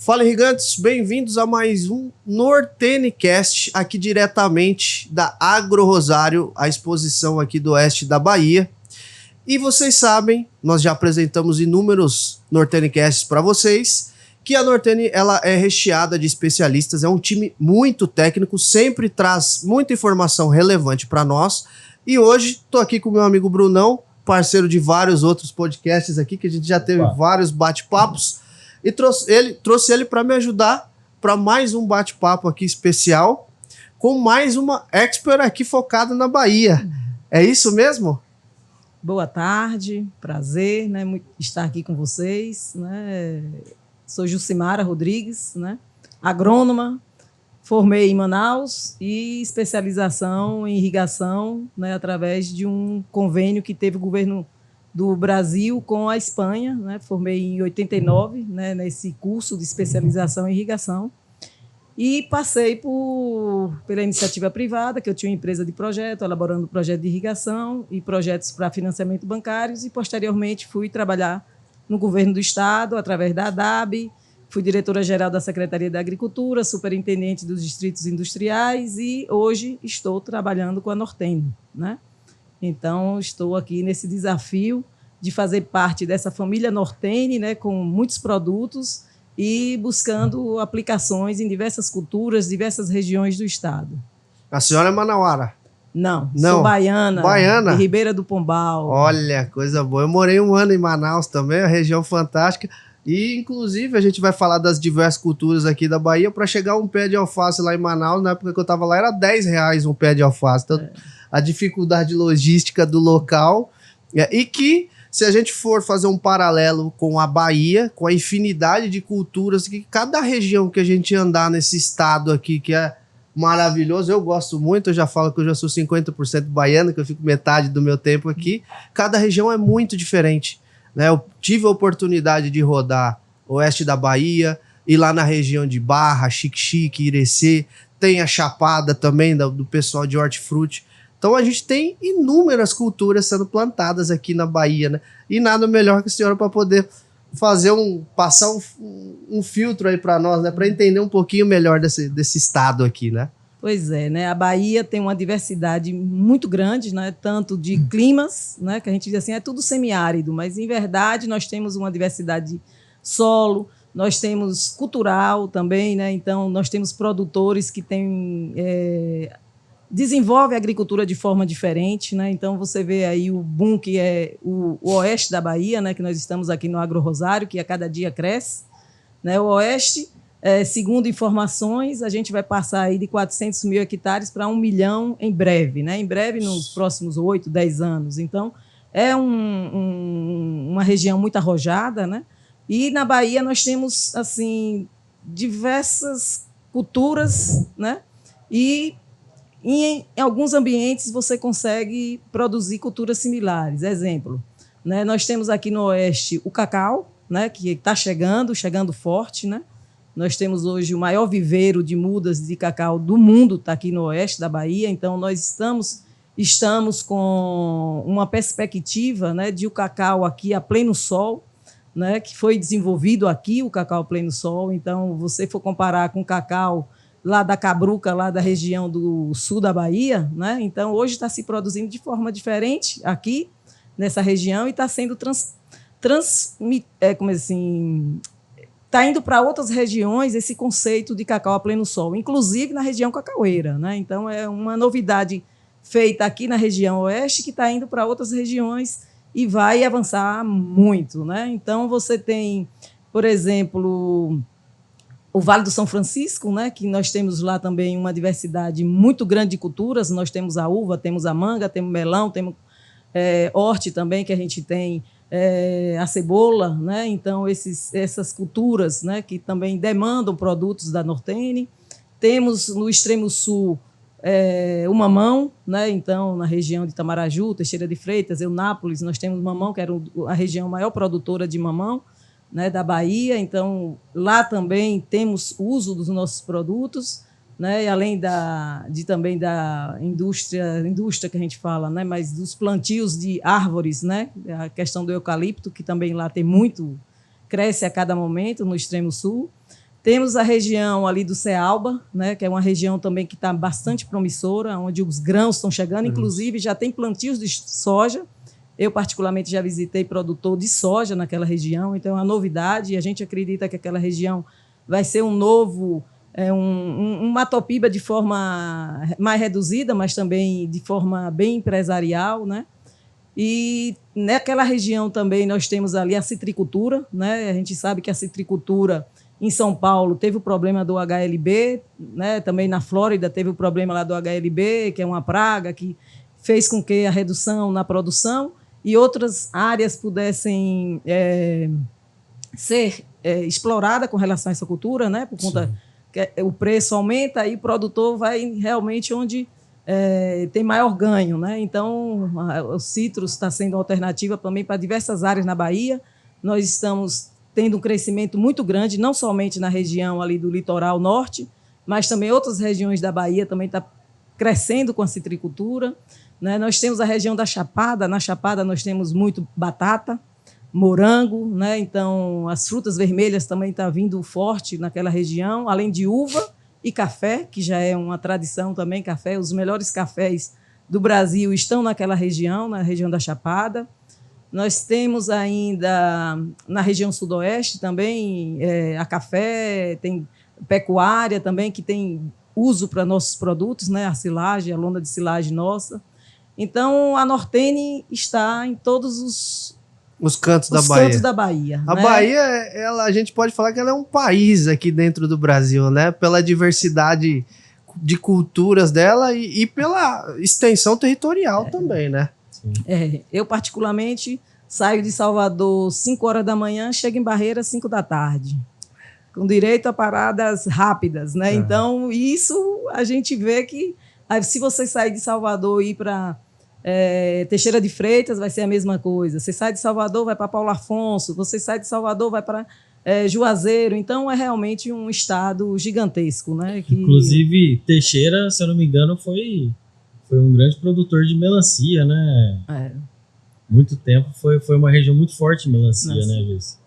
Fala, irrigantes, bem-vindos a mais um NorteneCast, aqui diretamente da Agro Rosário, a exposição aqui do oeste da Bahia. E vocês sabem, nós já apresentamos inúmeros NorteneCasts para vocês, que a Nortene ela é recheada de especialistas, é um time muito técnico, sempre traz muita informação relevante para nós. E hoje estou aqui com o meu amigo Brunão, parceiro de vários outros podcasts aqui, que a gente já teve vários bate-papos. E trouxe ele para me ajudar para mais um bate-papo aqui especial, com mais uma expert aqui focada na Bahia. É isso mesmo? Boa tarde, prazer, né, estar aqui com vocês. Né? Sou Jucimara Rodrigues, né, agrônoma, formei em Manaus e especialização em irrigação, né, através de um convênio que teve o governo do Brasil com a Espanha, né? Formei em 89, né, nesse curso de especialização em irrigação, e passei pela iniciativa privada, que eu tinha uma empresa de projeto, elaborando projeto de irrigação e projetos para financiamento bancários, e posteriormente fui trabalhar no governo do estado, através da ADAB, fui diretora-geral da Secretaria da Agricultura, superintendente dos distritos industriais, e hoje estou trabalhando com a Nortene, né? Então, estou aqui nesse desafio de fazer parte dessa família Nortene, né, com muitos produtos e buscando aplicações em diversas culturas, diversas regiões do estado. A senhora é manauara? Não, sou baiana, de Ribeira do Pombal. Olha, coisa boa. Eu morei um ano em Manaus também, uma região fantástica. E, inclusive, a gente vai falar das diversas culturas aqui da Bahia. Para chegar um pé de alface lá em Manaus, na época que eu estava lá, era R$10 um pé de alface. Então, a dificuldade logística do local. E que, se a gente for fazer um paralelo com a Bahia, com a infinidade de culturas, que cada região que a gente andar nesse estado aqui, que é maravilhoso, eu gosto muito, eu já falo que eu já sou 50% baiano, que eu fico metade do meu tempo aqui, cada região é muito diferente. Né? Eu tive a oportunidade de rodar oeste da Bahia, e lá na região de Barra, Xique-Xique, Irecê, tem a Chapada também do pessoal de hortifruti. Então a gente tem inúmeras culturas sendo plantadas aqui na Bahia, né? E nada melhor que a senhora para poder passar um filtro aí para nós, né? Para entender um pouquinho melhor desse estado aqui, né? Pois é, né? A Bahia tem uma diversidade muito grande, né? Tanto de climas, né? Que a gente diz assim, é tudo semiárido, mas em verdade nós temos uma diversidade de solo, nós temos cultural também, né? Então nós temos produtores que têm desenvolve a agricultura de forma diferente, né? Então você vê aí o boom que é o oeste da Bahia, né? Que nós estamos aqui no Agro Rosário, que a cada dia cresce, né? O oeste, segundo informações, a gente vai passar aí de 400 mil hectares para 1 milhão em breve, né? Em breve, nos próximos 8, 10 anos. Então é uma região muito arrojada, né? E na Bahia nós temos assim diversas culturas, né? E em alguns ambientes você consegue produzir culturas similares. Exemplo, né, nós temos aqui no oeste o cacau, né, que está chegando forte. Né? Nós temos hoje o maior viveiro de mudas de cacau do mundo, está aqui no oeste da Bahia. Então, nós estamos com uma perspectiva, né, de o cacau aqui a pleno sol, né, que foi desenvolvido aqui, o cacau a pleno sol. Então, você for comparar com o cacau lá da Cabruca, lá da região do sul da Bahia, né? Então, hoje está se produzindo de forma diferente aqui, nessa região, e está sendo está indo para outras regiões esse conceito de cacau a pleno sol, inclusive na região cacaueira, né? Então, é uma novidade feita aqui na região oeste que está indo para outras regiões e vai avançar muito, né? Então, você tem, por exemplo, o Vale do São Francisco, né, que nós temos lá também uma diversidade muito grande de culturas. Nós temos a uva, temos a manga, temos melão, temos horte também, que a gente tem a cebola. Né? Então, essas culturas, né, que também demandam produtos da Nortene. Temos no extremo sul o mamão, né? Então, na região de Itamaraju, Teixeira de Freitas, Eunápolis, nós temos mamão, que era a região maior produtora de mamão, né, da Bahia. Então, lá também temos uso dos nossos produtos, né, e além também da indústria que a gente fala, né, mas dos plantios de árvores, né, a questão do eucalipto, que também lá tem muito, cresce a cada momento no extremo sul. Temos a região ali do Cealba, né, que é uma região também que está bastante promissora, onde os grãos estão chegando, inclusive já tem plantios de soja. Eu, particularmente, já visitei produtor de soja naquela região, então é uma novidade, e a gente acredita que aquela região vai ser um novo, uma topiba de forma mais reduzida, mas também de forma bem empresarial, né? E naquela região também nós temos ali a citricultura, né? A gente sabe que a citricultura em São Paulo teve o problema do HLB, né? Também na Flórida teve o problema lá do HLB, que é uma praga que fez com que a redução na produção e outras áreas pudessem ser exploradas com relação a essa cultura, né? Por conta que o preço aumenta e o produtor vai realmente onde tem maior ganho, né? Então, o citros está sendo uma alternativa também para diversas áreas na Bahia. Nós estamos tendo um crescimento muito grande, não somente na região ali do litoral norte, mas também outras regiões da Bahia também está crescendo com a citricultura, né? Nós temos a região da Chapada. Na Chapada nós temos muito batata, morango, né? Então as frutas vermelhas também estão vindo forte naquela região, além de uva e café, que já é uma tradição também. Café, os melhores cafés do Brasil estão naquela região, na região da Chapada. Nós temos ainda na região sudoeste também a café, tem pecuária também, que tem uso para nossos produtos, né? A silagem, a lona de silagem nossa. Então, a Nortene está em todos os cantos da Bahia. Cantos da Bahia. A Bahia, a gente pode falar que ela é um país aqui dentro do Brasil, né? Pela diversidade de culturas dela e pela extensão territorial também, né? Eu, particularmente, saio de Salvador 5 horas da manhã, chego em Barreiras 5 da tarde, com direito a paradas rápidas, né? Então, isso a gente vê que se você sair de Salvador e ir para Teixeira de Freitas, vai ser a mesma coisa. Você sai de Salvador, vai para Paulo Afonso. Você sai de Salvador, vai para Juazeiro. Então, é realmente um estado gigantesco, né? Inclusive, Teixeira, se eu não me engano, foi um grande produtor de melancia, né? Muito tempo foi uma região muito forte de melancia, né, Luiz?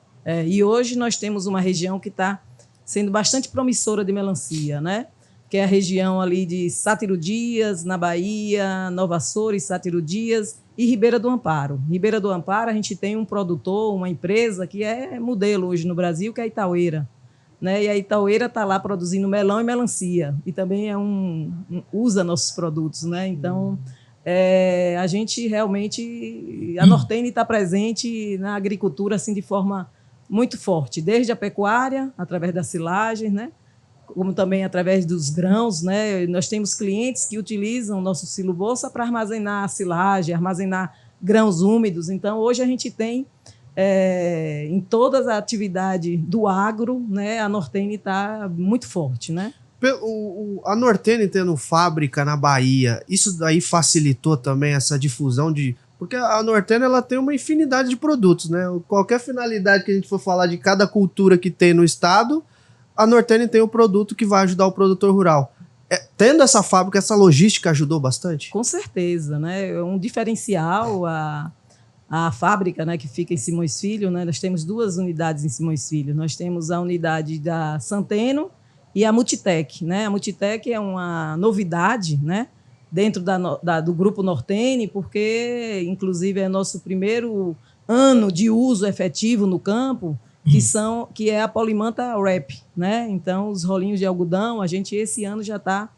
E hoje nós temos uma região que está sendo bastante promissora de melancia, né? Que é a região ali de Sátiro Dias, na Bahia, Nova Açores, Sátiro Dias e Ribeira do Amparo. Ribeira do Amparo, a gente tem um produtor, uma empresa que é modelo hoje no Brasil, que é a Itaueira, né? E a Itaueira está lá produzindo melão e melancia, e também usa nossos produtos, né? Então, a gente realmente, a Nortene está presente na agricultura assim, de forma muito forte, desde a pecuária, através das silagens, né? Como também através dos grãos, né? Nós temos clientes que utilizam o nosso silo bolsa para armazenar a silagem, armazenar grãos úmidos. Então, hoje a gente tem, em todas as atividades do agro, né? A Nortene está muito forte, né? A Nortene tendo fábrica na Bahia, isso daí facilitou também essa difusão de... Porque a Nortene, ela tem uma infinidade de produtos, né? Qualquer finalidade que a gente for falar de cada cultura que tem no estado, a Nortene tem o produto que vai ajudar o produtor rural. Tendo essa fábrica, essa logística ajudou bastante? Com certeza, né? É um diferencial a fábrica, né, que fica em Simões Filho, né? Nós temos 2 unidades em Simões Filho. Nós temos a unidade da Santeno e a Multitec, né? A Multitec é uma novidade, né, dentro do Grupo Nortene, porque, inclusive, é nosso primeiro ano de uso efetivo no campo, que é a Polimanta Wrap, né? Então, os rolinhos de algodão, a gente esse ano já está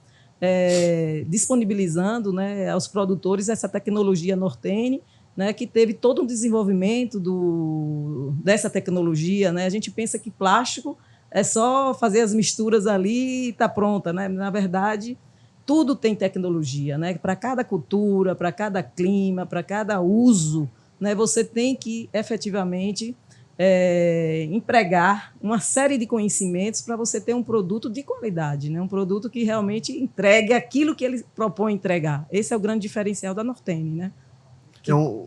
disponibilizando, né, aos produtores essa tecnologia Nortene, né, que teve todo um desenvolvimento dessa tecnologia, né? A gente pensa que plástico é só fazer as misturas ali e está pronta, né? Na verdade, tudo tem tecnologia, né? Para cada cultura, para cada clima, para cada uso, né, você tem que efetivamente empregar uma série de conhecimentos para você ter um produto de qualidade, né? Um produto que realmente entregue aquilo que ele propõe entregar. Esse é o grande diferencial da Nortene, né?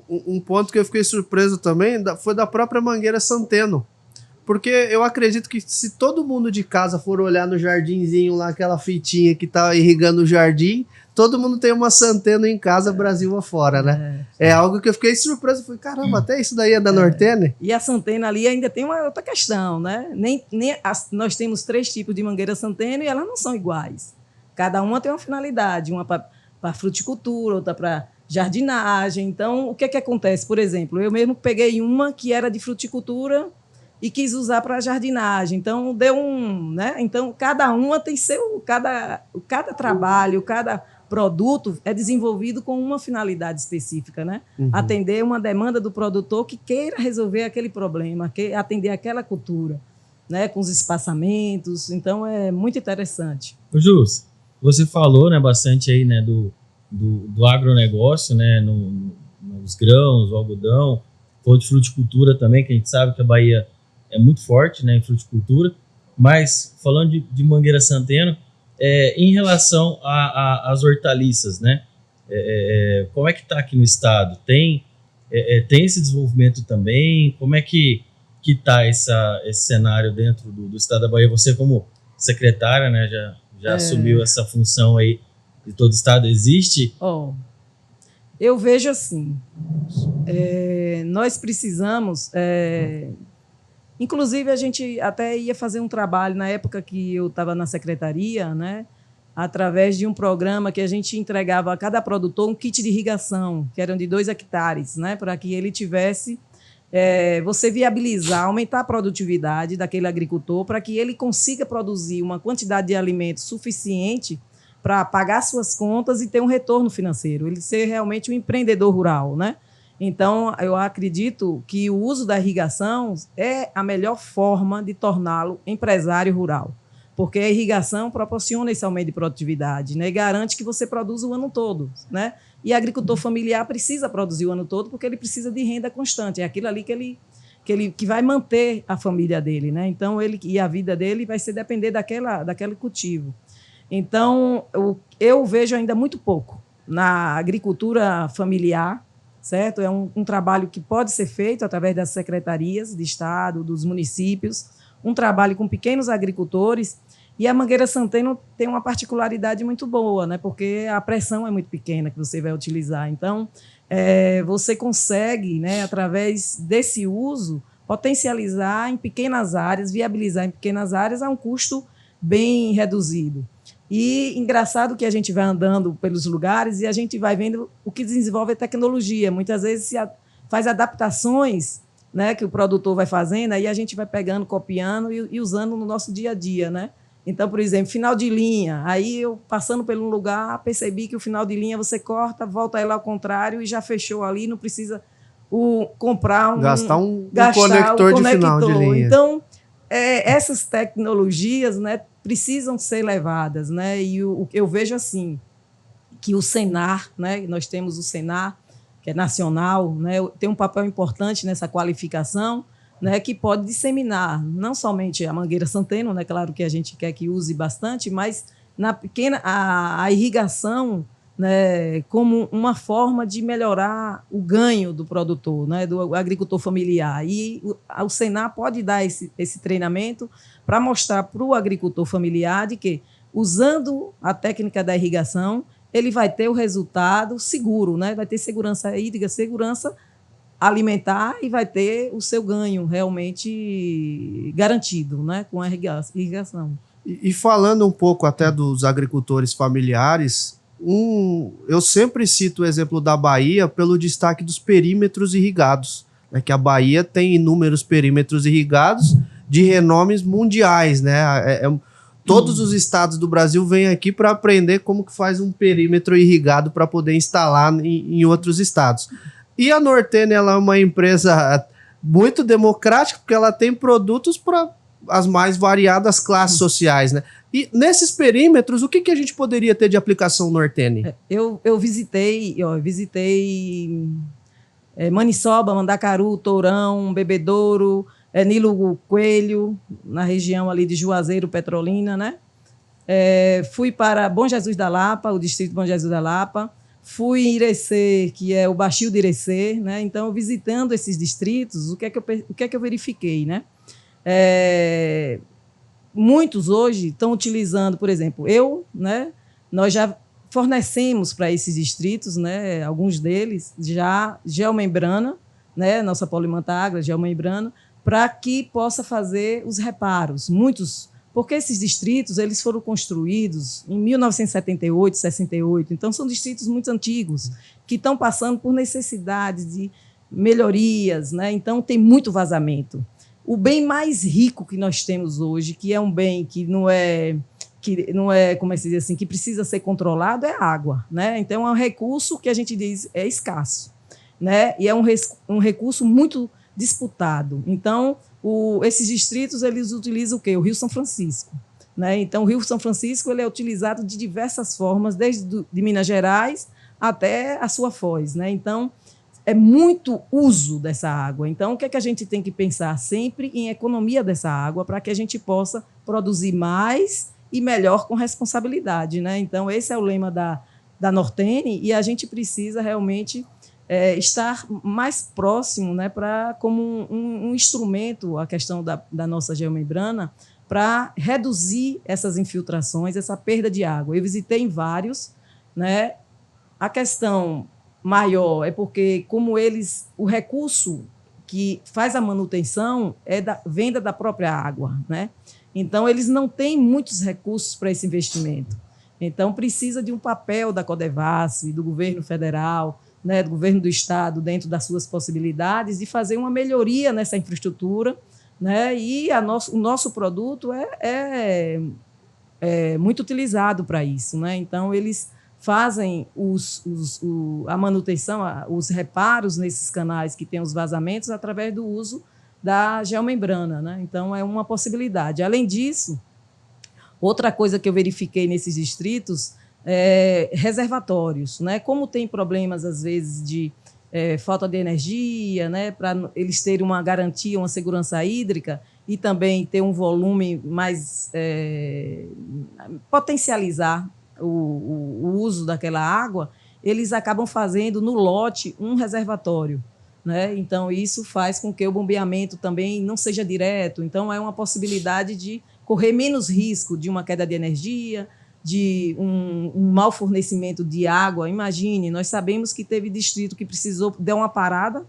Um ponto que eu fiquei surpreso também foi da própria Mangueira Santeno. porque eu acredito que se todo mundo de casa for olhar no jardinzinho lá, aquela fitinha que tá irrigando o jardim, todo mundo tem uma Santeno em casa, Brasil afora, né? É algo que eu fiquei surpreso. Falei, caramba, até isso daí é da Nortene? E a Santeno ali ainda tem uma outra questão, né? Nós temos 3 tipos de mangueira Santeno e elas não são iguais. Cada uma tem uma finalidade, uma para fruticultura, outra para jardinagem. Então, o que acontece? Por exemplo, eu mesmo peguei uma que era de fruticultura e quis usar para jardinagem. Então, deu né? Então, cada uma tem cada trabalho, cada produto é desenvolvido com uma finalidade específica, né? Atender uma demanda do produtor que queira resolver aquele problema, atender aquela cultura, né? Com os espaçamentos. Então, é muito interessante. Ô, Jus, você falou, né, bastante aí, né, do agronegócio, né, nos grãos, o algodão, falou de fruticultura também, que a gente sabe que a Bahia é muito forte, né, em fruticultura, mas falando de Mangueira Santeno, em relação às hortaliças, né, como é que está aqui no estado? Tem esse desenvolvimento também? Como é que está esse cenário dentro do estado da Bahia? Você como secretária, né, já assumiu essa função aí de todo o estado, existe? Eu vejo assim, nós precisamos, inclusive a gente até ia fazer um trabalho na época que eu estava na secretaria, né, através de um programa que a gente entregava a cada produtor um kit de irrigação, que eram de 2 hectares, né, para que ele tivesse, você viabilizar, aumentar a produtividade daquele agricultor para que ele consiga produzir uma quantidade de alimentos suficiente para pagar suas contas e ter um retorno financeiro, ele ser realmente um empreendedor rural, né? Então, eu acredito que o uso da irrigação é a melhor forma de torná-lo empresário rural, porque a irrigação proporciona esse aumento de produtividade, né? E garante que você produza o ano todo, né? E agricultor familiar precisa produzir o ano todo porque ele precisa de renda constante, é aquilo ali que vai manter a família dele, né? Então, e a vida dele vai ser depender daquele cultivo. Então, eu vejo ainda muito pouco na agricultura familiar, certo? É um trabalho que pode ser feito através das secretarias de Estado, dos municípios, um trabalho com pequenos agricultores, e a Mangueira Santeno tem uma particularidade muito boa, né? Porque a pressão é muito pequena que você vai utilizar. Então, você consegue, né, através desse uso, potencializar em pequenas áreas, viabilizar em pequenas áreas a um custo bem reduzido. E engraçado que a gente vai andando pelos lugares e a gente vai vendo o que desenvolve a tecnologia. Muitas vezes se faz adaptações, né, que o produtor vai fazendo, aí a gente vai pegando, copiando e usando no nosso dia a dia, né? Então, por exemplo, final de linha. Aí eu, passando por um lugar, percebi que o final de linha você corta, volta aí lá ao contrário e já fechou ali, não precisa comprar gastar um conector de final de linha. Então, essas tecnologias, né, precisam ser levadas, né? E eu vejo assim, que o Senar, né, nós temos o Senar, que é nacional, né, tem um papel importante nessa qualificação, né, que pode disseminar não somente a Mangueira Santeno, né, claro que a gente quer que use bastante, mas a irrigação, né, como uma forma de melhorar o ganho do produtor, né, do agricultor familiar. E o Senar pode dar esse treinamento para mostrar para o agricultor familiar de que, usando a técnica da irrigação, ele vai ter o resultado seguro, né, vai ter segurança hídrica, segurança alimentar e vai ter o seu ganho realmente garantido, né, com a irrigação. E falando um pouco até dos agricultores familiares, eu sempre cito o exemplo da Bahia pelo destaque dos perímetros irrigados, né, que a Bahia tem inúmeros perímetros irrigados de renomes mundiais, né? Todos os estados do Brasil vêm aqui para aprender como que faz um perímetro irrigado para poder instalar em outros estados. E a Nortene, ela é uma empresa muito democrática, porque ela tem produtos para as mais variadas classes sociais, né? E nesses perímetros, o que a gente poderia ter de aplicação Nortene? Eu visitei Maniçoba, Mandacaru, Tourão, Bebedouro, Nilo Coelho, na região ali de Juazeiro, Petrolina, né? Fui para Bom Jesus da Lapa, o distrito de Bom Jesus da Lapa. Fui em Irecê, que é o Baixio de Irecê, né? Então, visitando esses distritos, o que é que eu verifiquei, né? Muitos hoje estão utilizando, por exemplo, nós já fornecemos para esses distritos, né, alguns deles, já geomembrana, né, nossa Polimanta Agro, geomembrana, para que possa fazer os reparos. Muitos, porque esses distritos eles foram construídos em 1978, 68, então são distritos muito antigos, que estão passando por necessidades de melhorias, né, então tem muito vazamento. O bem mais rico que nós temos hoje, que é um bem que não é, como é que se diz assim, que precisa ser controlado, é a água, né? Então é um recurso que a gente diz é escasso, né? E é um recurso muito disputado. Então, esses distritos eles utilizam o quê? O Rio São Francisco, né? Então o Rio São Francisco ele é utilizado de diversas formas, desde de Minas Gerais até a sua foz, né? Então é muito uso dessa água. Então, o que é que a gente tem que pensar sempre em economia dessa água para que a gente possa produzir mais e melhor com responsabilidade, né? Então, esse é o lema da Nortene e a gente precisa realmente estar mais próximo, né, como um instrumento, a questão da nossa geomembrana, para reduzir essas infiltrações, essa perda de água. Eu visitei em vários, né? A questão maior é porque, como o recurso que faz a manutenção é da venda da própria água, né? Então, eles não têm muitos recursos para esse investimento. Então, precisa de um papel da Codevasf, do governo federal, né, do governo do estado, dentro das suas possibilidades, de fazer uma melhoria nessa infraestrutura, né? E o nosso produto é muito utilizado para isso, né? Então, eles fazem a manutenção, os reparos nesses canais que têm os vazamentos através do uso da geomembrana, né? Então, é uma possibilidade. Além disso, outra coisa que eu verifiquei nesses distritos é reservatórios, né? Como tem problemas, às vezes, de falta de energia, né? Para eles terem uma garantia, uma segurança hídrica e também ter um volume mais potencializar o uso daquela água, eles acabam fazendo no lote um reservatório, né? Então, isso faz com que o bombeamento também não seja direto. Então, é uma possibilidade de correr menos risco de uma queda de energia, de um mau fornecimento de água. Imagine, nós sabemos que teve distrito que precisou dar uma parada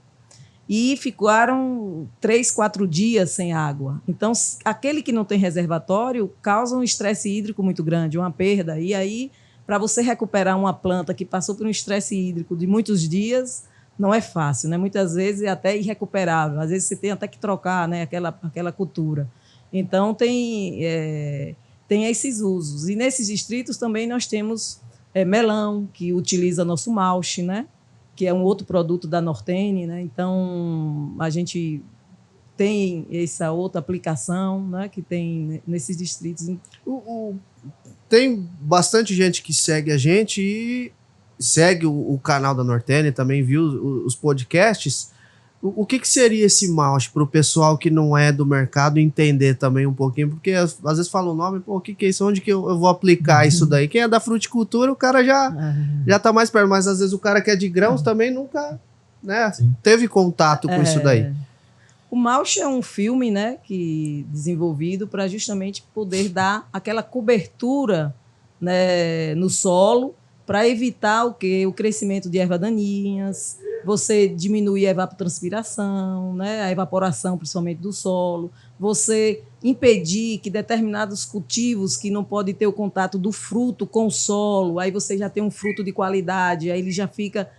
e ficaram 3, 4 dias sem água. Então, aquele que não tem reservatório causa um estresse hídrico muito grande, uma perda. E aí, para você recuperar uma planta que passou por um estresse hídrico de muitos dias, não é fácil, né? Muitas vezes é até irrecuperável. Às vezes você tem até que trocar, né, aquela cultura. Então, tem esses usos. E nesses distritos também nós temos melão, que utiliza nosso malte, né? Que é um outro produto da Nortene, né? Então, a gente tem essa outra aplicação, né, que tem nesses distritos. Tem bastante gente que segue a gente e segue o canal da Nortene, também viu os podcasts. O que seria esse malte para o pessoal que não é do mercado entender também um pouquinho? Porque às vezes fala o nome, pô, o que é isso? Onde que eu vou aplicar isso daí? Quem é da fruticultura, o cara já tá mais perto, mas às vezes o cara que é de grãos também nunca, né, teve contato com isso daí. O malte é um filme, né, desenvolvido para justamente poder dar aquela cobertura, né, no solo, para evitar o crescimento de ervas daninhas, você diminuir a evapotranspiração, né, a evaporação principalmente do solo, você impedir que determinados cultivos que não podem ter o contato do fruto com o solo, aí você já tem um fruto de qualidade, aí ele já fica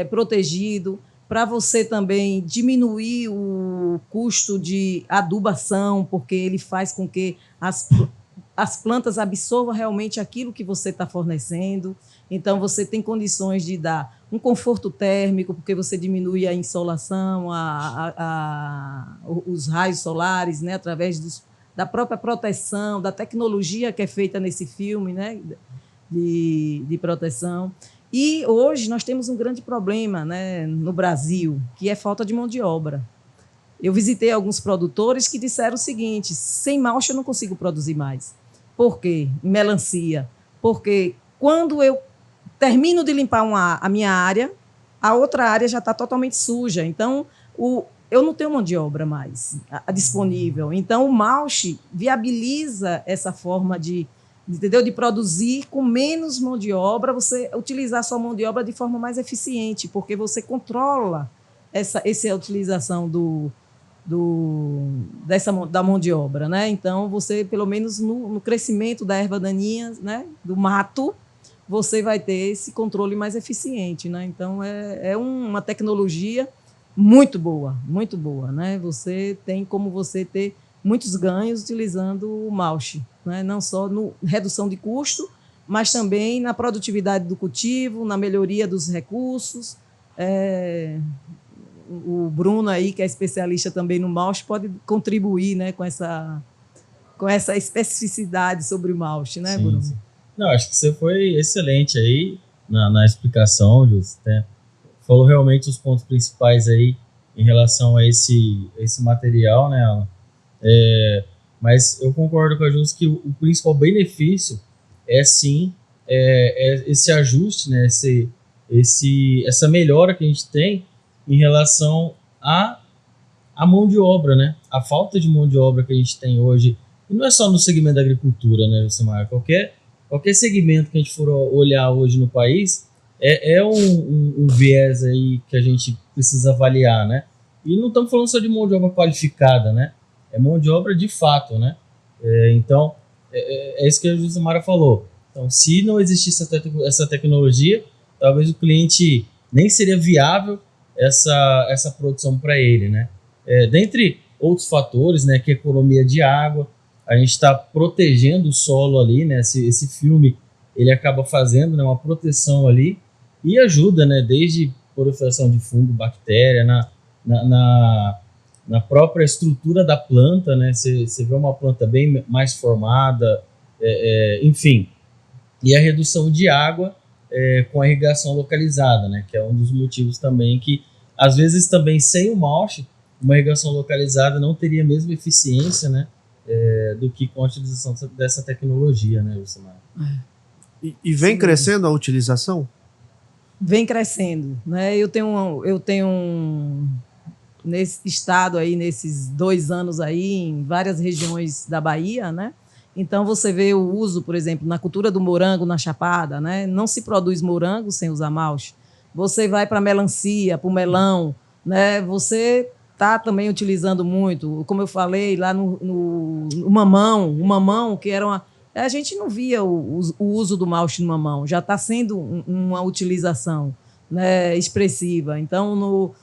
protegido, para você também diminuir o custo de adubação, porque ele faz com que as plantas absorvam realmente aquilo que você está fornecendo. Então, você tem condições de dar um conforto térmico, porque você diminui a insolação, os raios solares, né, através da própria proteção, da tecnologia que é feita nesse filme, né, de proteção. E hoje nós temos um grande problema, né, no Brasil, que é falta de mão de obra. Eu visitei alguns produtores que disseram o seguinte: sem malte eu não consigo produzir mais. Por quê? Melancia. Porque quando eu termino de limpar a minha área, a outra área já está totalmente suja. Então, eu não tenho mão de obra mais disponível. Então, o Mauch viabiliza essa forma entendeu? De produzir com menos mão de obra, você utilizar sua mão de obra de forma mais eficiente, porque você controla essa utilização da mão de obra, né? Então, você, pelo menos no crescimento da erva daninha, né? Do mato, você vai ter esse controle mais eficiente, né? Então, é uma tecnologia muito boa, né? Você tem como você ter muitos ganhos utilizando o Mauch, né? Não só na redução de custo, mas também na produtividade do cultivo, na melhoria dos recursos. O Bruno aí, que é especialista também no Mauch, pode contribuir, né, com essa especificidade sobre o Mauch, né, Sim, Bruno? sim. Não, acho que você foi excelente aí na explicação, Jus, né? Falou realmente os pontos principais aí em relação a esse material, né, Alan? Mas eu concordo com a Jus que o principal benefício é sim esse ajuste, né, essa melhora que a gente tem em relação à mão de obra, né? A falta de mão de obra que a gente tem hoje, e não é só no segmento da agricultura, né, Josemar? Qualquer segmento que a gente for olhar hoje no país é um viés aí que a gente precisa avaliar, né? E não estamos falando só de mão de obra qualificada, né? É mão de obra de fato, né? Então, é isso que a Josemara falou. Então, se não existisse essa tecnologia, talvez o cliente nem seria viável essa produção para ele, né? Dentre outros fatores, né, que é a economia de água, a gente está protegendo o solo ali, né? Esse filme ele acaba fazendo, né, uma proteção ali e ajuda, né, desde proliferação de fungo, bactéria, na própria estrutura da planta, né? Você vê uma planta bem mais formada, enfim. E a redução de água com a irrigação localizada, né? Que é um dos motivos também que, às vezes, também sem o Mauch, uma irrigação localizada não teria a mesma eficiência, né? Do que com a utilização dessa tecnologia, né, Lucimar? E vem crescendo a utilização? Vem crescendo, né? Eu tenho nesse estado aí, nesses 2 anos aí, em várias regiões da Bahia, né? Então, você vê o uso, por exemplo, na cultura do morango na Chapada, né? Não se produz morango sem usar Mauch. Você vai para a melancia, para o melão, né? Você está também utilizando muito, como eu falei, lá no mamão, o mamão, que era a gente não via o uso do Mauch no mamão, já está sendo uma utilização, né, expressiva. Então, no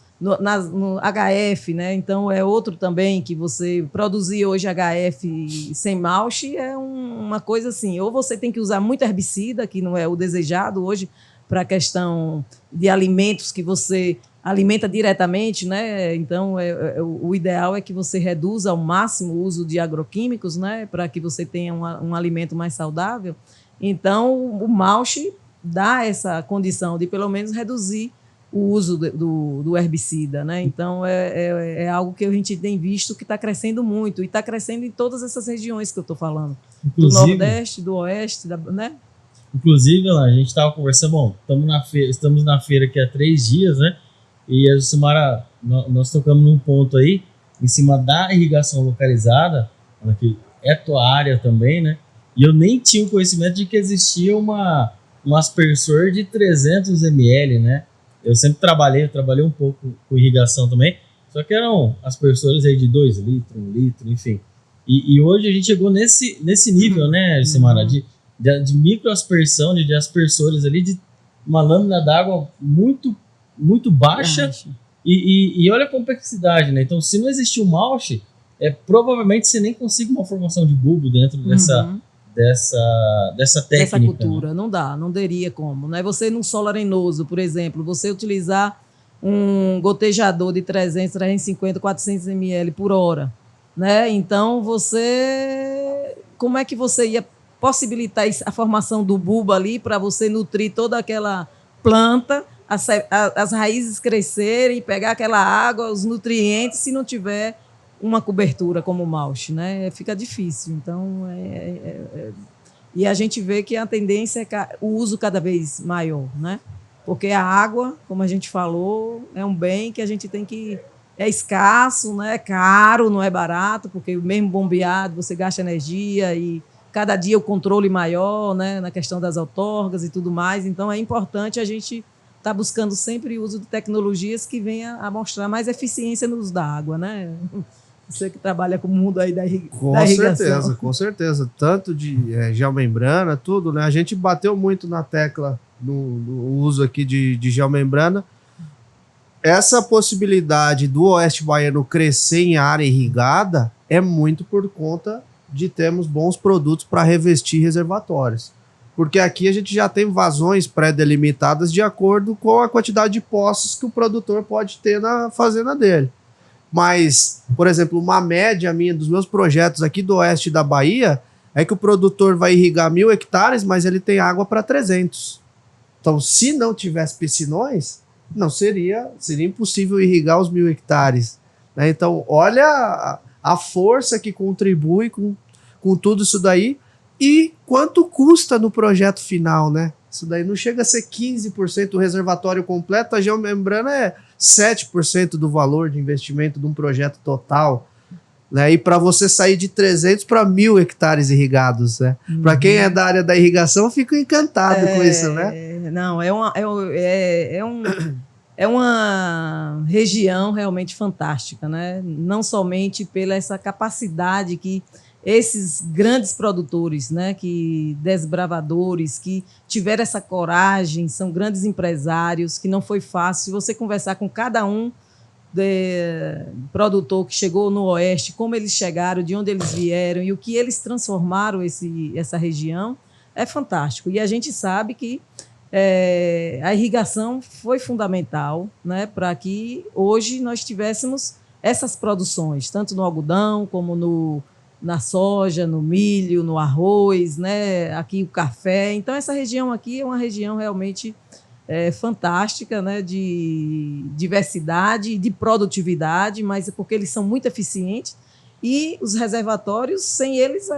HF, né? Então é outro também que você produzir hoje HF sem Mauch é uma coisa assim, ou você tem que usar muito herbicida, que não é o desejado hoje para a questão de alimentos que você alimenta diretamente, né? Então o ideal é que você reduza ao máximo o uso de agroquímicos, né? Para que você tenha um alimento mais saudável. Então o Mauch dá essa condição de pelo menos reduzir o uso do herbicida, né? Então é algo que a gente tem visto que está crescendo muito e está crescendo em todas essas regiões que eu estou falando, do Nordeste, do Oeste, né? Inclusive, a gente estava conversando, bom, estamos na feira aqui há 3 dias, né? E a Jucimara, nós tocamos num ponto aí, em cima da irrigação localizada, que é tua área também, né? E eu nem tinha o conhecimento de que existia um aspersor de 300 ml, né? Eu sempre trabalhei um pouco com irrigação também, só que eram aspersores aí de 2 litros, 1 litro, enfim. E hoje a gente chegou nesse nível, né, Jucimara, de microaspersão, de aspersores ali, de uma lâmina d'água muito, muito baixa. E olha a complexidade, né? Então, se não existir o Mauch, provavelmente você nem consiga uma formação de bulbo dentro dessa técnica. Dessa cultura, né? Não daria como, né? Você num solo arenoso, por exemplo, você utilizar um gotejador de 300, 350, 400 ml por hora, né? Então, como é que você ia possibilitar a formação do bulbo ali para você nutrir toda aquela planta, as raízes crescerem, pegar aquela água, os nutrientes, se não tiver uma cobertura como o Mauch, né? Fica difícil. Então, e a gente vê que a tendência é o uso cada vez maior, né? Porque a água, como a gente falou, é um bem que a gente tem que é escasso, né? É caro, não é barato, porque mesmo bombeado você gasta energia e cada dia o controle maior, né? Na questão das outorgas e tudo mais. Então é importante a gente estar buscando sempre o uso de tecnologias que venham a mostrar mais eficiência no uso da água, né? Você que trabalha com o mundo aí da irrigação. Com certeza. Tanto de geomembrana, tudo, né? A gente bateu muito na tecla no uso aqui de geomembrana. Essa possibilidade do Oeste Baiano crescer em área irrigada é muito por conta de termos bons produtos para revestir reservatórios. Porque aqui a gente já tem vazões pré-delimitadas de acordo com a quantidade de poços que o produtor pode ter na fazenda dele. Mas, por exemplo, uma média minha dos meus projetos aqui do oeste da Bahia é que o produtor vai irrigar 1.000 hectares, mas ele tem água para 300. Então, se não tivesse piscinões, não seria impossível irrigar os 1.000 hectares. Né? Então, olha a força que contribui com tudo isso daí e quanto custa no projeto final, né? Isso daí não chega a ser 15% do reservatório completo, a geomembrana é 7% do valor de investimento de um projeto total. Né? E para você sair de 300 para 1.000 hectares irrigados, né? Para quem é da área da irrigação, fica encantado com isso, né? Não, é uma região realmente fantástica, né? Não somente pela essa capacidade que esses grandes produtores, né, que desbravadores, que tiveram essa coragem, são grandes empresários, que não foi fácil. Se você conversar com cada um produtor que chegou no Oeste, como eles chegaram, de onde eles vieram e o que eles transformaram essa região, é fantástico. E a gente sabe que a irrigação foi fundamental, né, para que hoje nós tivéssemos essas produções, tanto no algodão como na soja, no milho, no arroz, né? Aqui o café. Então, essa região aqui é uma região realmente fantástica, né? De diversidade, de produtividade, mas é porque eles são muito eficientes e os reservatórios, sem eles,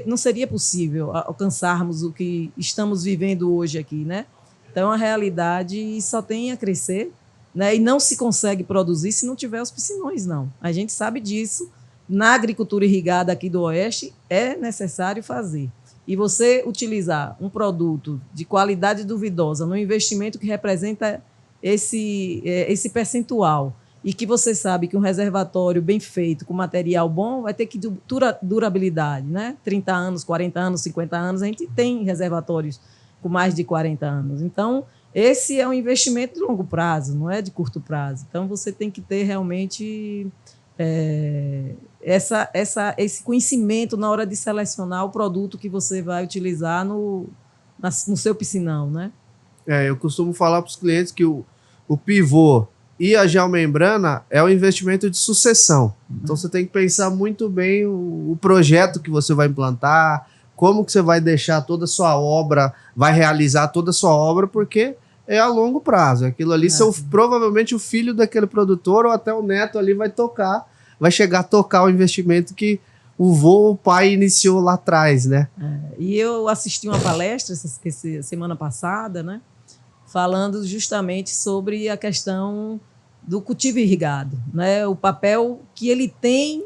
não seria possível alcançarmos o que estamos vivendo hoje aqui, né? Então, a realidade só tem a crescer, né? E não se consegue produzir se não tiver os piscinões, não. A gente sabe disso. Na agricultura irrigada aqui do Oeste, é necessário fazer. E você utilizar um produto de qualidade duvidosa no investimento que representa esse percentual e que você sabe que um reservatório bem feito, com material bom, vai ter que durabilidade, né? 30 anos, 40 anos, 50 anos, a gente tem reservatórios com mais de 40 anos. Então, esse é um investimento de longo prazo, não é de curto prazo. Então, você tem que ter realmente esse conhecimento na hora de selecionar o produto que você vai utilizar no seu piscinão, né? Eu costumo falar para os clientes que o pivô e a geomembrana é um investimento de sucessão. Então você tem que pensar muito bem o projeto que você vai implantar, como que você vai deixar toda a sua obra, vai realizar toda a sua obra, porque é a longo prazo. Aquilo ali, provavelmente o filho daquele produtor ou até o neto ali vai chegar a tocar o investimento que o pai iniciou lá atrás, né? E eu assisti uma palestra essa semana passada, né? Falando justamente sobre a questão do cultivo irrigado, né? O papel que ele tem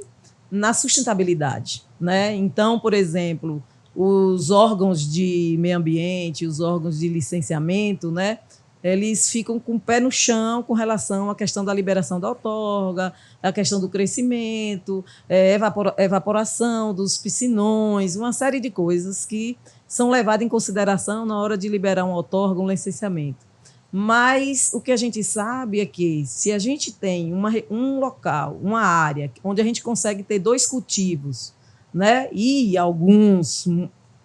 na sustentabilidade, né? Então, por exemplo, os órgãos de meio ambiente, os órgãos de licenciamento, né? Eles ficam com o pé no chão com relação à questão da liberação da outorga, a questão do crescimento, evaporação dos piscinões, uma série de coisas que são levadas em consideração na hora de liberar uma outorga, um licenciamento. Mas o que a gente sabe é que se a gente tem um local, uma área, onde a gente consegue ter 2 cultivos, né, e alguns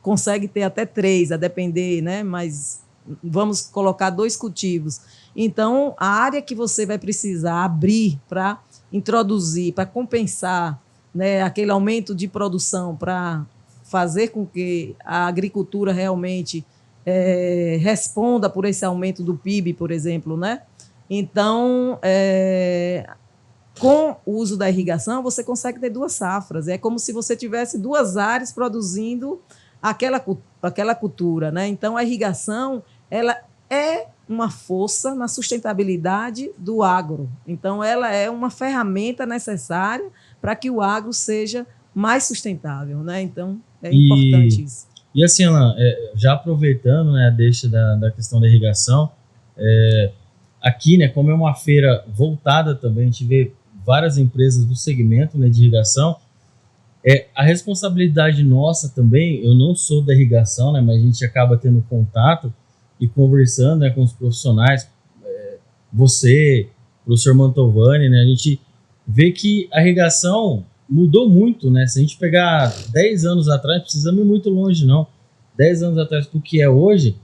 conseguem ter até 3, a depender, né, mas vamos colocar 2 cultivos. Então, a área que você vai precisar abrir para introduzir, para compensar, né, aquele aumento de produção, para fazer com que a agricultura realmente responda por esse aumento do PIB, por exemplo, né? Então, com o uso da irrigação, você consegue ter 2 safras. É como se você tivesse 2 áreas produzindo aquela cultura, né? Então, a irrigação ela é uma força na sustentabilidade do agro. Então, ela é uma ferramenta necessária para que o agro seja mais sustentável, né? Então, é importante isso. E assim, Alan, já aproveitando, né, a deixa da questão da irrigação, aqui, né, como é uma feira voltada também, a gente vê várias empresas do segmento, né, de irrigação. A responsabilidade nossa também, eu não sou da irrigação, né, mas a gente acaba tendo contato e conversando, né, com os profissionais, você, professor Mantovani, né, a gente vê que a irrigação mudou muito, né? Se a gente pegar 10 anos atrás, não precisamos ir muito longe, não. 10 anos atrás do que é hoje.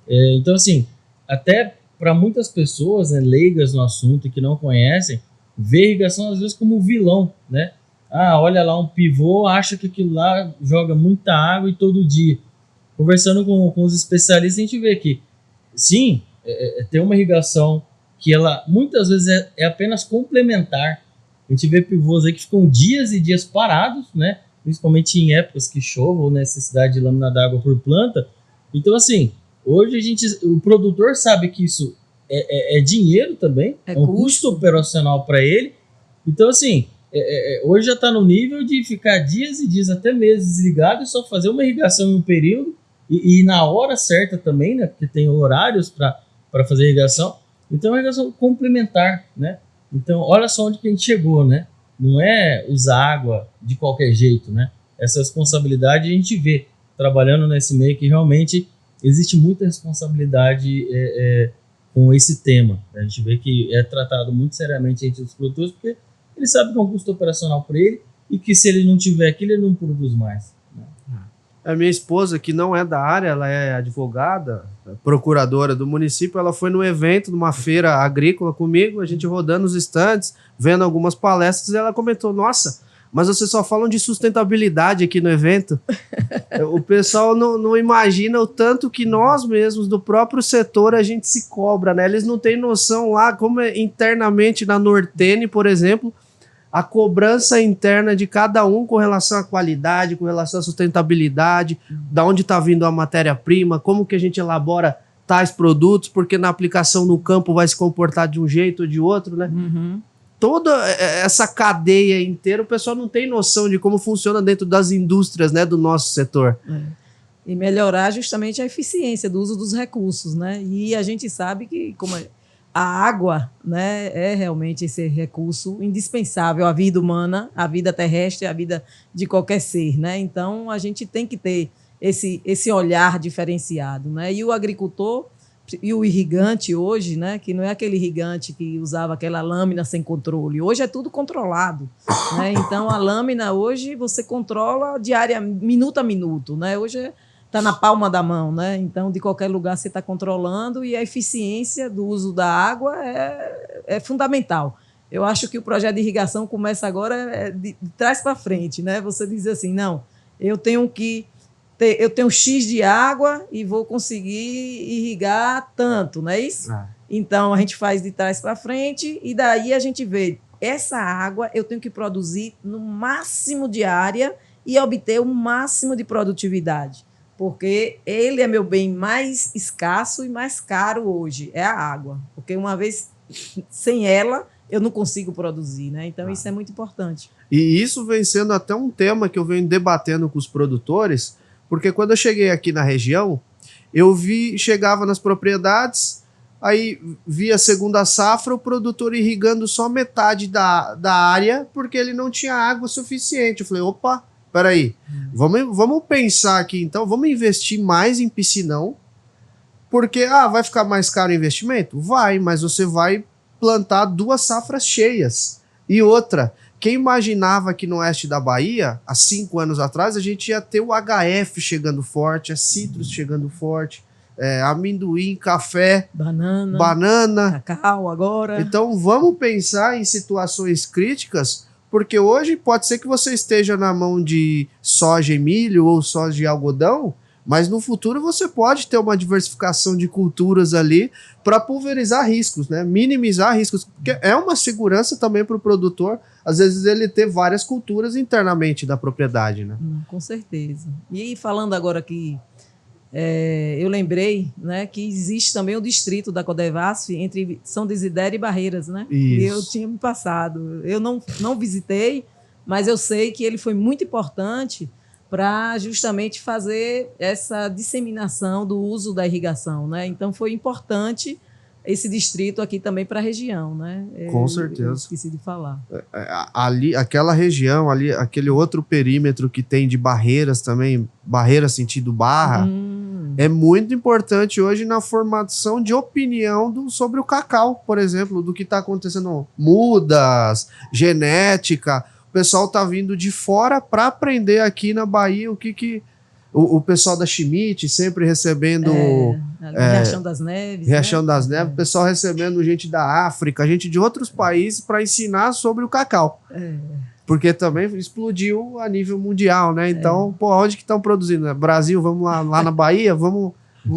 Então, assim, até para muitas pessoas, né, leigas no assunto e que não conhecem, vê a irrigação às vezes como vilão, né? Ah, olha lá um pivô, acha que aquilo lá joga muita água e todo dia. Conversando com os especialistas, a gente vê que, sim, tem uma irrigação que ela muitas vezes é apenas complementar. A gente vê pivôs aí que ficam dias e dias parados, né? Principalmente em épocas que chova ou necessidade de lâmina d'água por planta. Então, assim, hoje o produtor sabe que isso é dinheiro também, é um custo operacional para ele. Então, assim, hoje já está no nível de ficar dias e dias, até meses ligado e só fazer uma irrigação em um período e na hora certa também, né? Porque tem horários para fazer irrigação. Então, é uma irrigação complementar, né? Então, olha só onde que a gente chegou, né? Não é usar água de qualquer jeito, né? Essa responsabilidade a gente vê trabalhando nesse meio que realmente existe muita responsabilidade com esse tema. A gente vê que é tratado muito seriamente entre os produtores, porque ele sabe que é um custo operacional para ele e que se ele não tiver aquilo, ele não produz mais, né? A minha esposa, que não é da área, ela é advogada, procuradora do município, ela foi no evento, numa feira agrícola comigo, a gente rodando os estandes, vendo algumas palestras, e ela comentou, nossa, mas vocês só falam de sustentabilidade aqui no evento. O pessoal não imagina o tanto que nós mesmos, do próprio setor, a gente se cobra, né? Eles não têm noção lá, como internamente na Nortene, por exemplo, a cobrança interna de cada um com relação à qualidade, com relação à sustentabilidade, da onde está vindo a matéria-prima, como que a gente elabora tais produtos, porque na aplicação no campo vai se comportar de um jeito ou de outro, né? Uhum. Toda essa cadeia inteira, o pessoal não tem noção de como funciona dentro das indústrias, né, do nosso setor. E melhorar justamente a eficiência do uso dos recursos, né? E a gente sabe que a água, né, é realmente esse recurso indispensável à vida humana, à vida terrestre, à vida de qualquer ser, né? Então, a gente tem que ter esse olhar diferenciado, né? E o agricultor e o irrigante hoje, né, que não é aquele irrigante que usava aquela lâmina sem controle, hoje é tudo controlado, né? Então, a lâmina hoje você controla minuto a minuto, né? Hoje está na palma da mão, né? Então, de qualquer lugar você está controlando e a eficiência do uso da água é fundamental. Eu acho que o projeto de irrigação começa agora de trás para frente, né? Você diz assim, não, eu tenho X de água e vou conseguir irrigar tanto, não é isso? Então, a gente faz de trás para frente e daí a gente vê essa água eu tenho que produzir no máximo de área e obter o máximo de produtividade. Porque ele é meu bem mais escasso e mais caro hoje, é a água. Porque uma vez sem ela, eu não consigo produzir, né? Então, isso é muito importante. E isso vem sendo até um tema que eu venho debatendo com os produtores, porque quando eu cheguei aqui na região, chegava nas propriedades, aí via a segunda safra, o produtor irrigando só metade da área, porque ele não tinha água suficiente. Eu falei, opa, peraí, vamos pensar aqui então, vamos investir mais em piscinão, porque vai ficar mais caro o investimento? Vai, mas você vai plantar 2 safras cheias. E outra, quem imaginava que no oeste da Bahia, há 5 anos atrás, a gente ia ter o HF chegando forte, a citrus chegando forte, amendoim, café, banana, cacau agora. Então vamos pensar em situações críticas, porque hoje pode ser que você esteja na mão de soja e milho ou soja e algodão, mas no futuro você pode ter uma diversificação de culturas ali para pulverizar riscos, né? Minimizar riscos, porque é uma segurança também para o produtor, às vezes ele ter várias culturas internamente da propriedade, né? Com certeza. E falando agora que eu lembrei, né, que existe também o distrito da Codevasf entre São Desidério e Barreiras, né? E eu tinha me passado. Eu não visitei, mas eu sei que ele foi muito importante para justamente fazer essa disseminação do uso da irrigação, né? Então foi importante esse distrito aqui também para a região, né? Com certeza. Eu esqueci de falar. Ali, aquela região ali, aquele outro perímetro que tem de barreiras também, barreira sentido barra, é muito importante hoje na formação de opinião sobre o cacau, por exemplo, do que está acontecendo, mudas, genética. O pessoal tá vindo de fora para aprender aqui na Bahia o pessoal da Schmidt sempre recebendo Riachão das Neves. Riachão das Neves, o pessoal recebendo gente da África, gente de outros países para ensinar sobre o cacau. Porque também explodiu a nível mundial, né? Então, onde que estão produzindo? Brasil, vamos lá na Bahia, vamos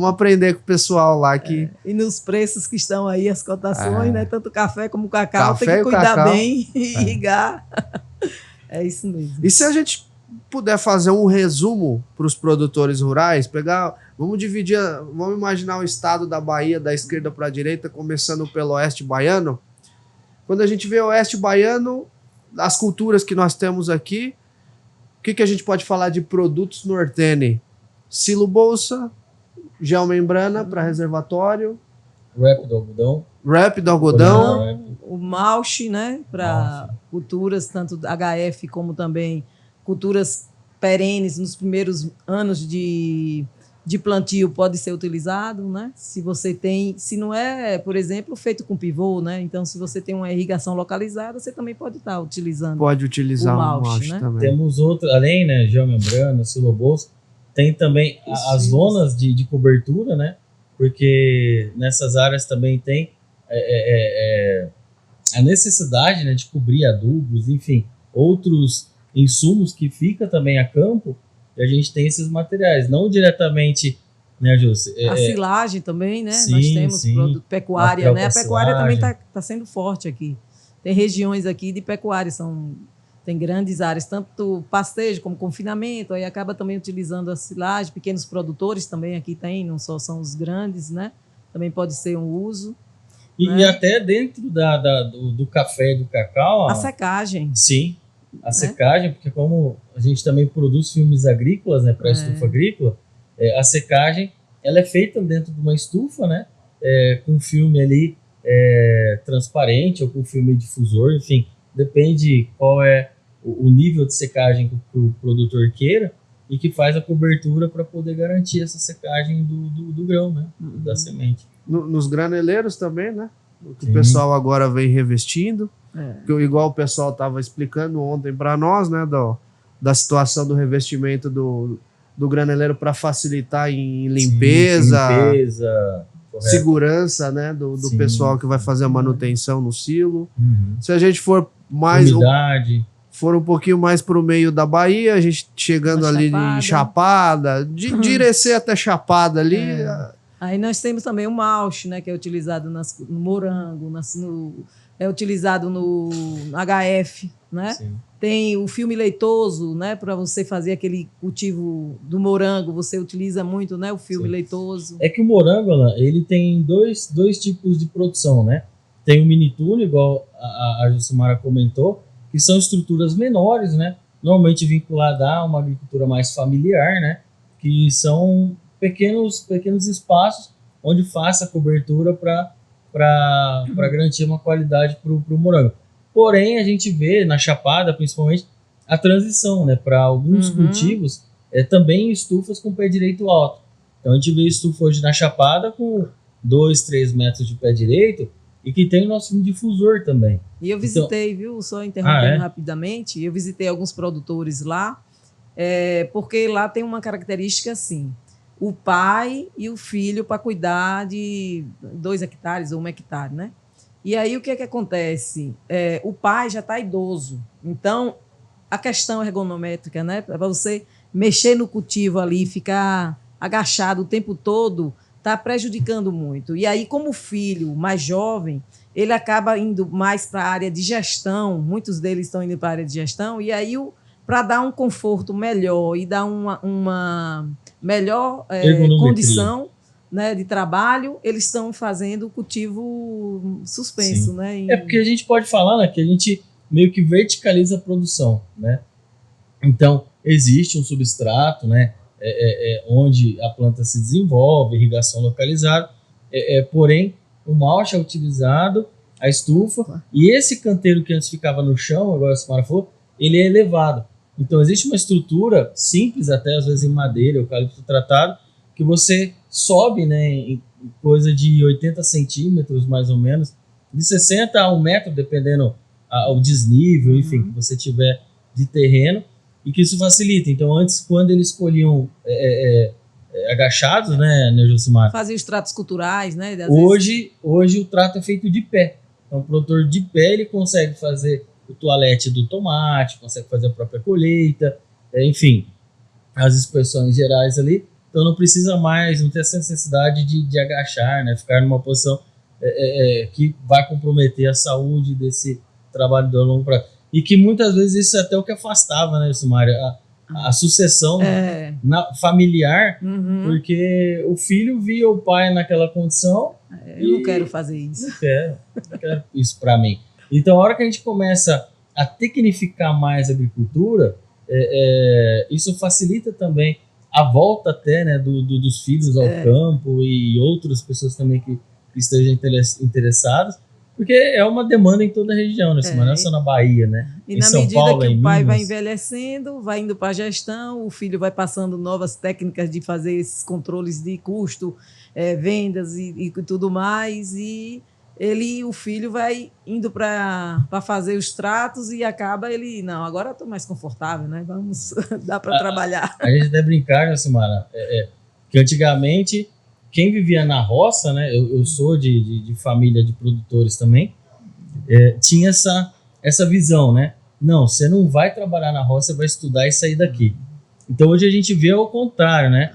aprender com o pessoal lá que... E nos preços que estão aí, as cotações, né? Tanto café como cacau, Café tem que cuidar cacau. bem e irrigar. É isso mesmo. E se a gente puder fazer um resumo para os produtores rurais, vamos dividir, vamos imaginar o estado da Bahia da esquerda para a direita, começando pelo oeste baiano. Quando a gente vê o oeste baiano, as culturas que nós temos aqui, o que a gente pode falar de produtos nortene? Silo bolsa, geomembrana para reservatório, Rápido algodão. O malche, né? Para culturas, tanto HF como também culturas perenes nos primeiros anos de plantio pode ser utilizado, né? Se não é, por exemplo, feito com pivô, né? Então, se você tem uma irrigação localizada, você também pode estar utilizando. Pode utilizar o malche, malche, né? também. Temos outro, além, né, geomembrana, silobolsa, tem também as zonas de cobertura, né? Porque nessas áreas também tem a necessidade, né, de cobrir adubos, enfim, outros insumos que fica também a campo, e a gente tem esses materiais, não diretamente, né, Jússi? A silagem também, né? Sim, Nós temos sim. produto pecuária, né? A pecuária silagem. também está sendo forte aqui. Tem regiões aqui de pecuária, tem grandes áreas, tanto pastejo como confinamento, aí acaba também utilizando a silagem, pequenos produtores também aqui tem, não só são os grandes, né? Também pode ser um uso. E até dentro do café e do cacau... A secagem. Sim, a secagem, porque como a gente também produz filmes agrícolas, né, para a estufa agrícola, a secagem ela é feita dentro de uma estufa, né, com filme ali transparente ou com filme difusor, enfim, depende qual é o nível de secagem que o produtor queira e que faz a cobertura para poder garantir essa secagem do grão, né, da semente. Nos graneleiros também, né? O pessoal agora vem revestindo. Igual o pessoal estava explicando ontem para nós, né? Da situação do revestimento do graneleiro para facilitar em limpeza, segurança, né? Do pessoal que vai fazer a manutenção no silo. Se a gente for mais... Umidade. For um pouquinho mais para o meio da Bahia, a gente chegando ali em Chapada, de Irecê até Chapada ali... Aí nós temos também o malche, né, que é utilizado no morango, é utilizado no HF, né? Sim. Tem o filme leitoso, né, para você fazer aquele cultivo do morango, você utiliza muito, né, o filme leitoso. É que o morango, ele tem dois tipos de produção, né? Tem o mini túnel, igual a Jucimara comentou, que são estruturas menores, né? Normalmente vinculada a uma agricultura mais familiar, né? Que são pequenos espaços onde faça a cobertura para garantir uma qualidade para o morango. Porém, a gente vê na Chapada, principalmente, a transição, né, para alguns cultivos, também estufas com pé direito alto. Então, a gente vê estufa hoje na Chapada com 2, 3 metros de pé direito e que tem o nosso difusor também. E eu visitei, viu, só interrompendo rapidamente, eu visitei alguns produtores lá, porque lá tem uma característica assim, o pai e o filho para cuidar de 2 hectares ou 1 hectare, né? E aí o que acontece? O pai já está idoso, então a questão ergonométrica, né? Para você mexer no cultivo ali, ficar agachado o tempo todo, está prejudicando muito. E aí, como o filho mais jovem, ele acaba indo mais para a área de gestão, muitos deles estão indo para a área de gestão, e aí para dar um conforto melhor e dar uma melhor condição, né, de trabalho, eles estão fazendo o cultivo suspenso. Sim. Né? É porque a gente pode falar, né, que a gente meio que verticaliza a produção, né? Então, existe um substrato, né, onde a planta se desenvolve, irrigação localizada, porém, o malte é utilizado, a estufa, e esse canteiro que antes ficava no chão, agora a Simara falou, ele é elevado. Então, existe uma estrutura simples, até às vezes em madeira, eucalipto tratado, que você sobe, né, em coisa de 80 centímetros, mais ou menos, de 60 a 1 metro, dependendo o desnível, enfim, que você tiver de terreno, e que isso facilita. Então, antes, quando eles colhiam agachados, né, Josimar? Fazia os tratos culturais, né? Hoje o trato é feito de pé. Então, o produtor de pé, ele consegue fazer o toalete do tomate, consegue fazer a própria colheita, enfim, as inspeções gerais ali. Então, não precisa mais, não tem essa necessidade de agachar, né, ficar numa posição que vai comprometer a saúde desse trabalho de longo prazo. E que muitas vezes isso é até o que afastava, né, Simária, a sucessão familiar, porque o filho via o pai naquela condição. Eu não quero fazer isso. Não quero isso para mim. Então, a hora que a gente começa a tecnificar mais a agricultura, isso facilita também a volta até, né, dos filhos ao campo e outras pessoas também que estejam interessadas, porque é uma demanda em toda a região, né? Não é só na Bahia, né? E na medida que o pai vai envelhecendo, vai indo para a gestão, o filho vai passando novas técnicas de fazer esses controles de custo, vendas e tudo mais, e o filho vai indo para fazer os tratos e acaba ele, não, agora eu estou mais confortável, né? Vamos, dá para trabalhar. A gente até brincar, né, Simara, que antigamente quem vivia na roça, né? Eu sou de família de produtores também, tinha essa visão, né? Não, você não vai trabalhar na roça, você vai estudar e sair daqui. Então hoje a gente vê ao contrário, né?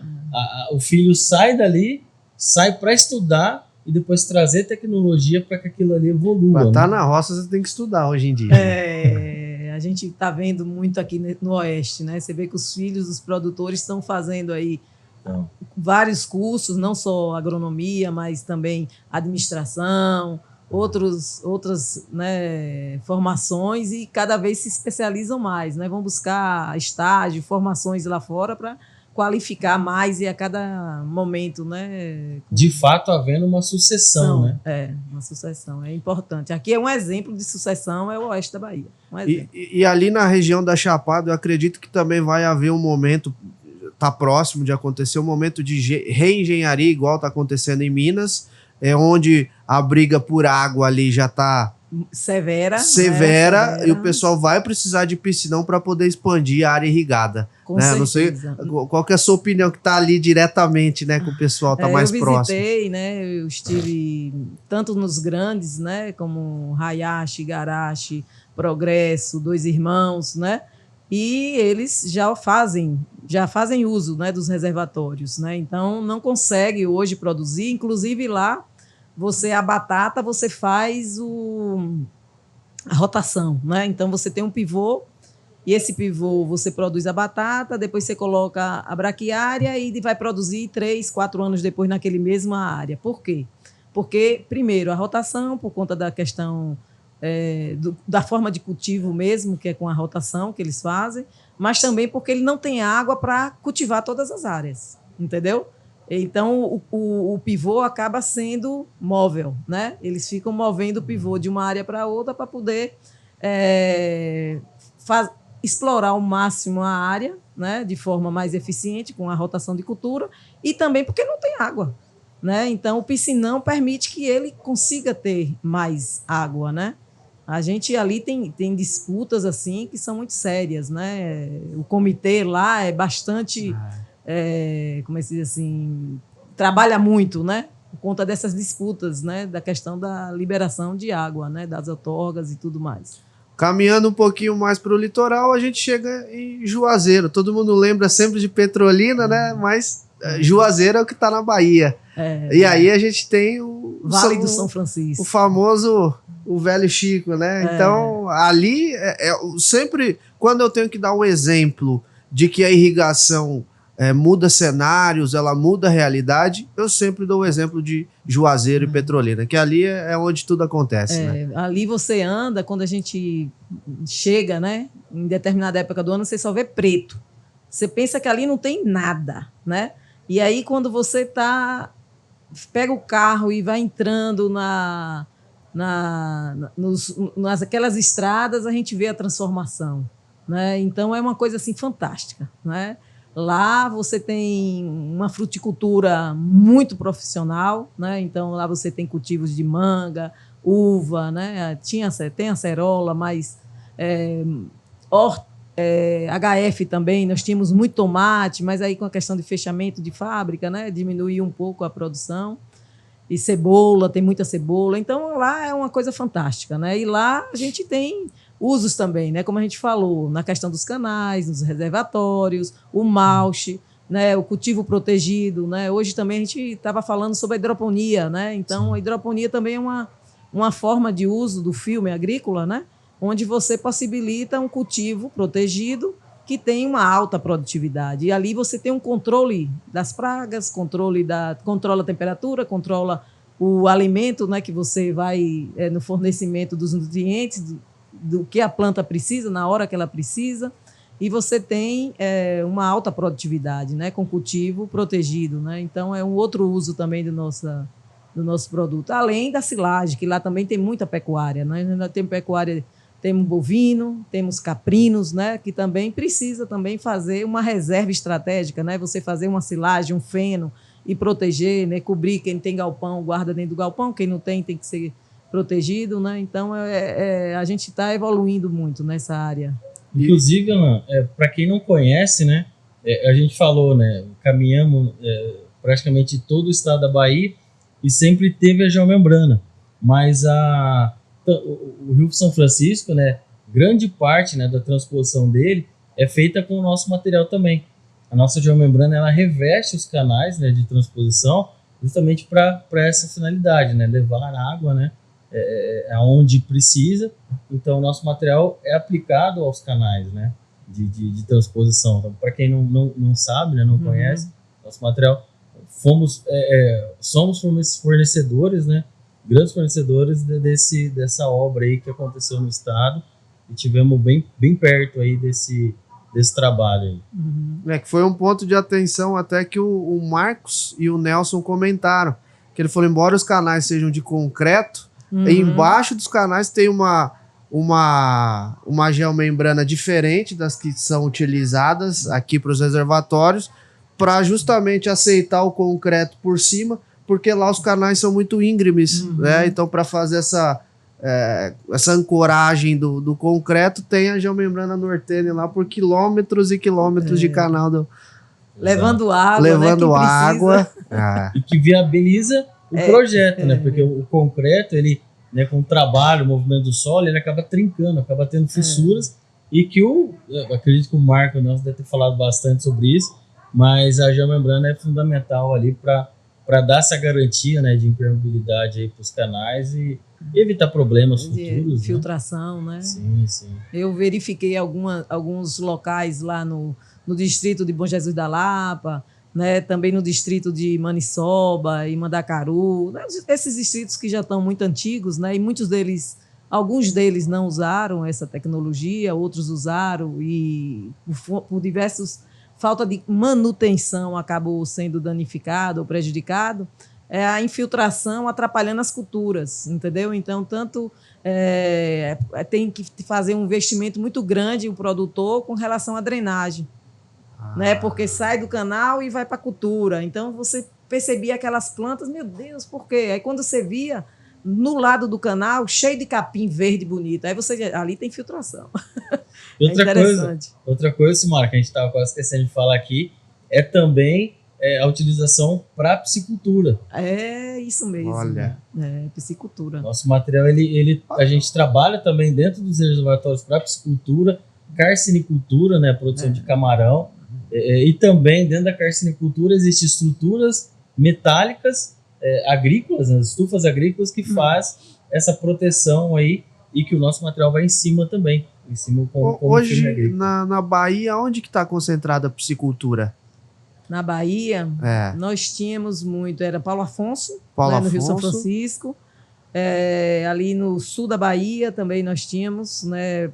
O filho sai dali, sai para estudar e depois trazer tecnologia para que aquilo ali evolua. Para estar na roça, você tem que estudar hoje em dia. A gente está vendo muito aqui no Oeste, né? Você vê que os filhos dos produtores estão fazendo aí vários cursos, não só agronomia, mas também administração, outras, né, formações, e cada vez se especializam mais, né? Vão buscar estágio, formações lá fora para qualificar mais e a cada momento, né? De fato, havendo uma sucessão, né? Uma sucessão, é importante. Aqui é um exemplo de sucessão, é o Oeste da Bahia. E ali na região da Chapada, eu acredito que também vai haver um momento, está próximo de acontecer, um momento de reengenharia, igual está acontecendo em Minas, onde a briga por água ali já está severa, né? E o pessoal vai precisar de piscinão para poder expandir a área irrigada. Né? Não sei qual que é a sua opinião, que está ali diretamente, né, com o pessoal, está mais próximo. Eu visitei, né, eu estive tanto nos grandes, né, como Hayashi, Igarashi, Progresso, Dois Irmãos, né, e eles já fazem uso, né, dos reservatórios, né, então não consegue hoje produzir, inclusive lá a batata, você faz a rotação, né, então você tem um pivô, e esse pivô você produz a batata, depois você coloca a braquiária e vai produzir 3, 4 anos depois naquele mesma área. Por quê? Porque, primeiro, a rotação, por conta da questão da forma de cultivo mesmo, que é com a rotação que eles fazem, mas também porque ele não tem água para cultivar todas as áreas, entendeu? Então, o pivô acaba sendo móvel, né? Eles ficam movendo o pivô de uma área para outra para poder explorar ao máximo a área, né, de forma mais eficiente, com a rotação de cultura, e também porque não tem água, né? Então, o piscinão permite que ele consiga ter mais água, né? A gente ali tem disputas assim que são muito sérias, né? O comitê lá é bastante, como se diz assim, trabalha muito, né? Por conta dessas disputas, né? Da questão da liberação de água, né? Das outorgas e tudo mais. Caminhando um pouquinho mais para o litoral, a gente chega em Juazeiro. Todo mundo lembra sempre de Petrolina, né? Mas Juazeiro é o que está na Bahia. E aí a gente tem Vale do São Francisco. O famoso o velho Chico, né? Então, ali, sempre, quando eu tenho que dar um exemplo de que a irrigação muda cenários, ela muda a realidade, eu sempre dou o exemplo de Juazeiro e Petrolina, que ali é onde tudo acontece, né? Ali você anda, quando a gente chega, né? Em determinada época do ano, você só vê preto. Você pensa que ali não tem nada, né? E aí, quando você pega o carro e vai entrando nas aquelas estradas, a gente vê a transformação, né? Então, é uma coisa assim fantástica, né? Lá você tem uma fruticultura muito profissional, né? Então, lá você tem cultivos de manga, uva, né? Tem acerola, mas HF também, nós tínhamos muito tomate, mas aí com a questão de fechamento de fábrica, né, diminuiu um pouco a produção. E cebola, tem muita cebola. Então, lá é uma coisa fantástica, né? E lá a gente tem usos também, né? Como a gente falou, na questão dos canais, nos reservatórios, o mulch, né? O cultivo protegido, né? Hoje também a gente estava falando sobre a hidroponia, né? Então, a hidroponia também é uma forma de uso do filme agrícola, né? Onde você possibilita um cultivo protegido que tem uma alta produtividade. E ali você tem um controle das pragas, controla a temperatura, controla o alimento, né, que você vai no fornecimento dos nutrientes, do que a planta precisa, na hora que ela precisa. E você tem uma alta produtividade, né, com cultivo protegido, né? Então, é um outro uso também do nosso produto. Além da silagem, que lá também tem muita pecuária, né? Nós temos pecuária. Temos bovino, temos caprinos, né, que também precisa também fazer uma reserva estratégica, né, você fazer uma silagem, um feno e proteger, né, cobrir. Quem tem galpão guarda dentro do galpão, quem não tem que ser protegido, né? Então a gente está evoluindo muito nessa área. Inclusive, Alan, para quem não conhece, né, a gente falou, né, caminhamos praticamente todo o estado da Bahia e sempre teve a geomembrana, mas o Rio São Francisco, né, grande parte, né, da transposição dele é feita com o nosso material também. A nossa geomembrana, ela reveste os canais, né, de transposição justamente para essa finalidade, né, levar água, né, aonde precisa. Então, o nosso material é aplicado aos canais, né, de transposição. Então, para quem não sabe, né, não conhece, nosso material, somos fornecedores, né, grandes fornecedores dessa obra aí que aconteceu no estado, e tivemos bem perto aí desse trabalho aí. Que foi um ponto de atenção até que o Marcos e o Nelson comentaram, que ele falou, embora os canais sejam de concreto, embaixo dos canais tem uma geomembrana diferente das que são utilizadas aqui para os reservatórios, para justamente aceitar o concreto por cima, porque lá os canais são muito íngremes, né? Então, para fazer essa ancoragem do concreto, tem a geomembrana nortene lá por quilômetros e quilômetros de canal. Levando água, levando né, água. E que viabiliza o projeto, né? Porque o concreto, ele, né, com o trabalho, o movimento do solo, ele acaba trincando, acaba tendo fissuras, e que eu acredito que o Marco deve ter falado bastante sobre isso, mas a geomembrana é fundamental ali para dar essa garantia, né, de impermeabilidade para os canais e evitar problemas futuros. Filtração, né? Sim, sim. Eu verifiquei alguns locais lá no distrito de Bom Jesus da Lapa, né, também no distrito de Maniçoba e Mandacaru, né, esses distritos que já estão muito antigos, né, e alguns deles não usaram essa tecnologia, outros usaram e por diversos falta de manutenção acabou sendo danificado ou prejudicado, a infiltração atrapalhando as culturas, entendeu? Então, tem que fazer um investimento muito grande o produtor com relação à drenagem, né? Porque sai do canal e vai para a cultura. Então, você percebia aquelas plantas, meu Deus, por quê? Aí, quando você via no lado do canal, cheio de capim verde bonito, aí ali tem filtração. Outra coisa, Simara, que a gente estava quase esquecendo de falar aqui, é também a utilização para piscicultura. É isso mesmo. Olha. Piscicultura. Nosso material, a gente trabalha também dentro dos reservatórios para piscicultura, carcinicultura, né, produção de camarão, e também dentro da carcinicultura existem estruturas metálicas agrícolas, né, estufas agrícolas que faz essa proteção aí e que o nosso material vai em cima também. Em cima como hoje, na Bahia, onde que está concentrada a piscicultura? Na Bahia, nós tínhamos muito, era Paulo Afonso, Paulo no Rio São Afonso. Francisco. Ali no sul da Bahia também nós tínhamos, né,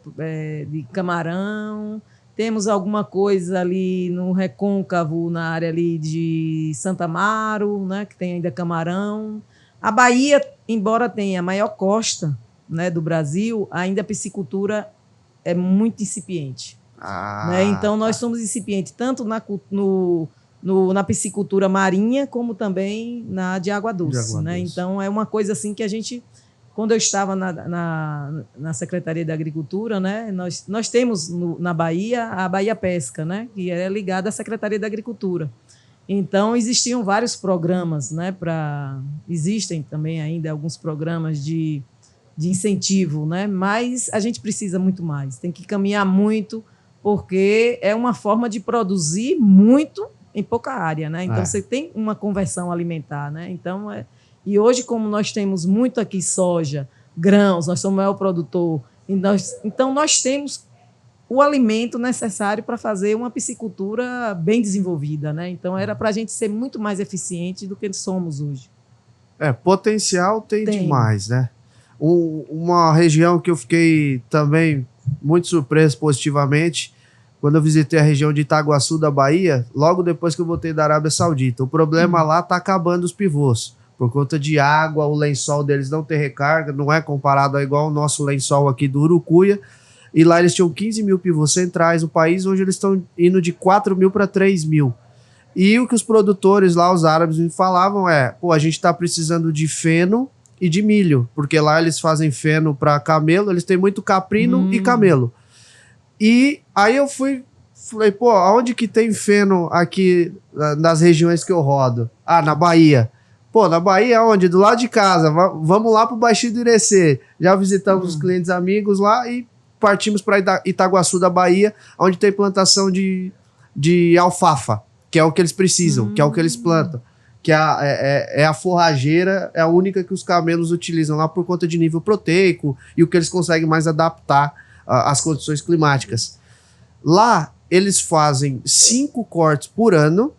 de camarão. Temos alguma coisa ali no Recôncavo, na área ali de Santa Amaro, né, que tem ainda camarão. A Bahia, embora tenha a maior costa, né, do Brasil, ainda a piscicultura é muito incipiente. Né? Então, nós somos incipientes tanto na piscicultura marinha, como também na de água doce. Né? Então, é uma coisa assim que a gente, quando eu estava na Secretaria da Agricultura, né, nós temos na Bahia a Bahia Pesca, né, que é ligada à Secretaria da Agricultura. Então, existiam vários programas, né, existem também ainda alguns programas de incentivo, né, mas a gente precisa muito mais, tem que caminhar muito, porque é uma forma de produzir muito em pouca área, né? Então, você tem uma conversão alimentar, né? Então, e hoje, como nós temos muito aqui soja, grãos, nós somos o maior produtor, então nós temos o alimento necessário para fazer uma piscicultura bem desenvolvida, né? Então, era para a gente ser muito mais eficiente do que somos hoje. Potencial tem demais, né? Uma região que eu fiquei também muito surpreso positivamente, quando eu visitei a região de Itaguaçu da Bahia, logo depois que eu voltei da Arábia Saudita. O problema lá tá acabando os pivôs. Por conta de água, o lençol deles não tem recarga, não é comparado a igual o nosso lençol aqui do Urucuia. E lá eles tinham 15 mil pivôs centrais no país, hoje eles estão indo de 4 mil para 3 mil. E o que os produtores lá, os árabes, me falavam a gente tá precisando de feno e de milho, porque lá eles fazem feno para camelo, eles têm muito caprino e camelo. E aí eu falei, aonde que tem feno aqui nas regiões que eu rodo? Na Bahia. Na Bahia onde? Do lado de casa, vamos lá pro Baixio do Irecê. Já visitamos os clientes amigos lá e partimos para Itaguaçu da Bahia, onde tem plantação de alfafa, que é o que eles precisam, que é o que eles plantam. Que é a forrageira, é a única que os camelos utilizam lá por conta de nível proteico e o que eles conseguem mais adaptar às condições climáticas. Lá, eles fazem 5 cortes por ano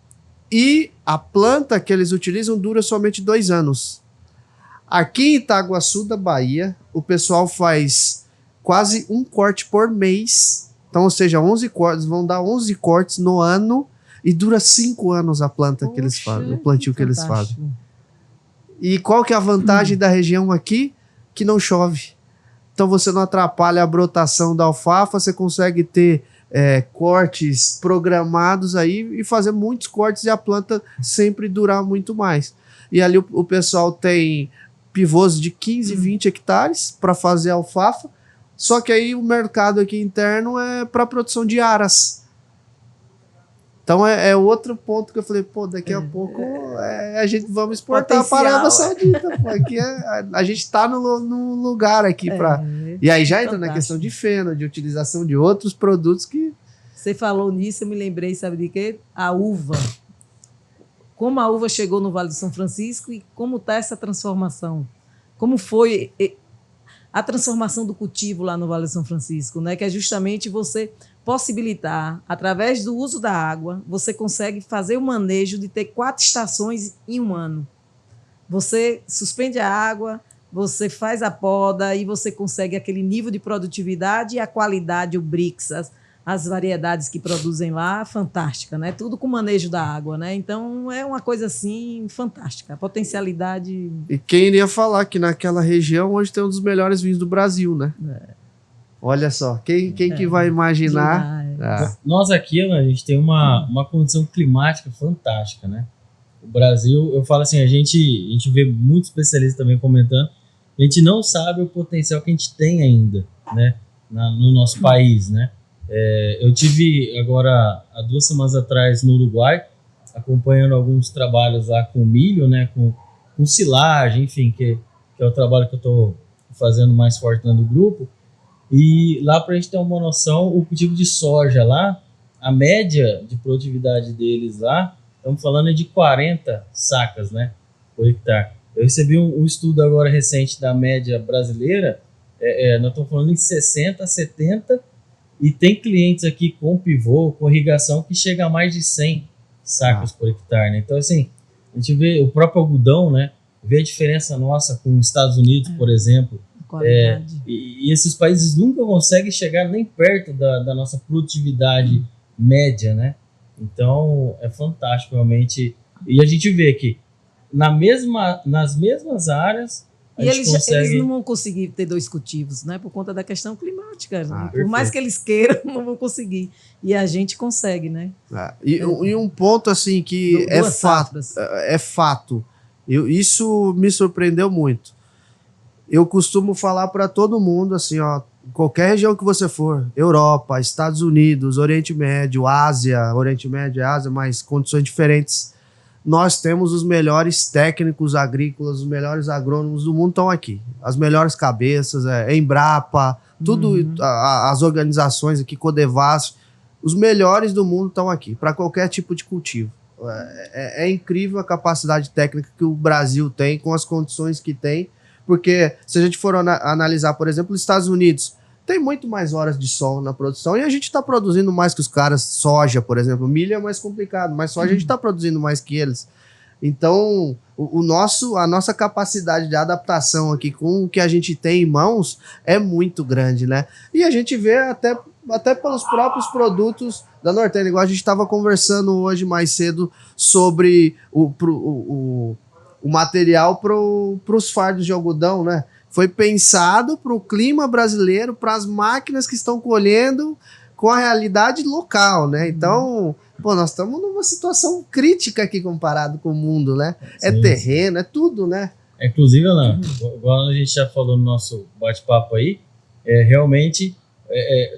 e a planta que eles utilizam dura somente 2 anos. Aqui em Itaguaçu da Bahia, o pessoal faz quase 1 corte por mês. Então, ou seja, 11 cortes, vão dar 11 cortes no ano e dura 5 anos a planta que eles fazem, o plantio que eles fazem. E qual que é a vantagem da região aqui? Que não chove. Então você não atrapalha a brotação da alfafa, você consegue ter cortes programados aí e fazer muitos cortes e a planta sempre durar muito mais. E ali o pessoal tem pivôs de 15, 20 hectares para fazer alfafa, só que aí o mercado aqui interno é para produção de aras. Então é outro ponto que eu falei, daqui a pouco a gente vamos exportar para a Arábia Saudita. Aqui a gente está no lugar aqui para... E aí já entra na questão de feno, de utilização de outros produtos que... Você falou nisso, eu me lembrei, sabe de quê? A uva. Como a uva chegou no Vale do São Francisco e como está essa transformação. Como foi a transformação do cultivo lá no Vale do São Francisco, né? Que é justamente você possibilitar, através do uso da água, você consegue fazer o manejo de ter 4 estações em um ano. Você suspende a água, você faz a poda e você consegue aquele nível de produtividade e a qualidade, o BRICS, as variedades que produzem lá, fantástica, né? Tudo com manejo da água, né? Então, é uma coisa, assim, fantástica. A potencialidade... E quem iria falar que naquela região hoje tem um dos melhores vinhos do Brasil, né? Olha só, quem que vai imaginar? Nós aqui, a gente tem uma condição climática fantástica, né? O Brasil, eu falo assim, a gente vê muitos especialistas também comentando, a gente não sabe o potencial que a gente tem ainda, né? No nosso país, né? Eu tive agora, há 2 semanas atrás, no Uruguai, acompanhando alguns trabalhos lá com milho, né? Com silagem, enfim, que é o trabalho que eu estou fazendo mais forte dentro do grupo. E lá, para a gente ter uma noção, o cultivo de soja lá, a média de produtividade deles lá, estamos falando de 40 sacas, né, por hectare. Eu recebi um estudo agora recente da média brasileira, nós estamos falando em 60, 70, e tem clientes aqui com pivô, com irrigação, que chega a mais de 100 sacas por hectare, né? Então, assim, a gente vê o próprio algodão, né? Vê a diferença nossa com os Estados Unidos, por exemplo. E esses países nunca conseguem chegar nem perto da nossa produtividade média, né? Então, é fantástico, realmente. E a gente vê que nas mesmas áreas, eles não vão conseguir ter 2 cultivos, né? Por conta da questão climática. Né? Por mais que eles queiram, não vão conseguir. E a gente consegue, né? E um ponto, assim, que é fato. Isso me surpreendeu muito. Eu costumo falar para todo mundo, assim, ó, qualquer região que você for, Europa, Estados Unidos, Oriente Médio, Ásia, Oriente Médio e Ásia, mas condições diferentes, nós temos os melhores técnicos agrícolas, os melhores agrônomos do mundo estão aqui. As melhores cabeças, Embrapa, tudo, as organizações aqui, Codevasf, os melhores do mundo estão aqui, para qualquer tipo de cultivo. É incrível a capacidade técnica que o Brasil tem, com as condições que tem, porque se a gente for analisar, por exemplo, os Estados Unidos, tem muito mais horas de sol na produção e a gente está produzindo mais que os caras. Soja, por exemplo, milho é mais complicado, mas soja a gente está produzindo mais que eles. Então, a nossa capacidade de adaptação aqui com o que a gente tem em mãos é muito grande, né? E a gente vê até pelos próprios produtos da Nortene, igual a gente estava conversando hoje mais cedo sobre o material para os fardos de algodão, né? Foi pensado para o clima brasileiro, para as máquinas que estão colhendo com a realidade local, né? Então, nós estamos numa situação crítica aqui comparado com o mundo, né? Sim, é terreno, é tudo, né? Inclusive, Alan, igual a gente já falou no nosso bate-papo aí, realmente,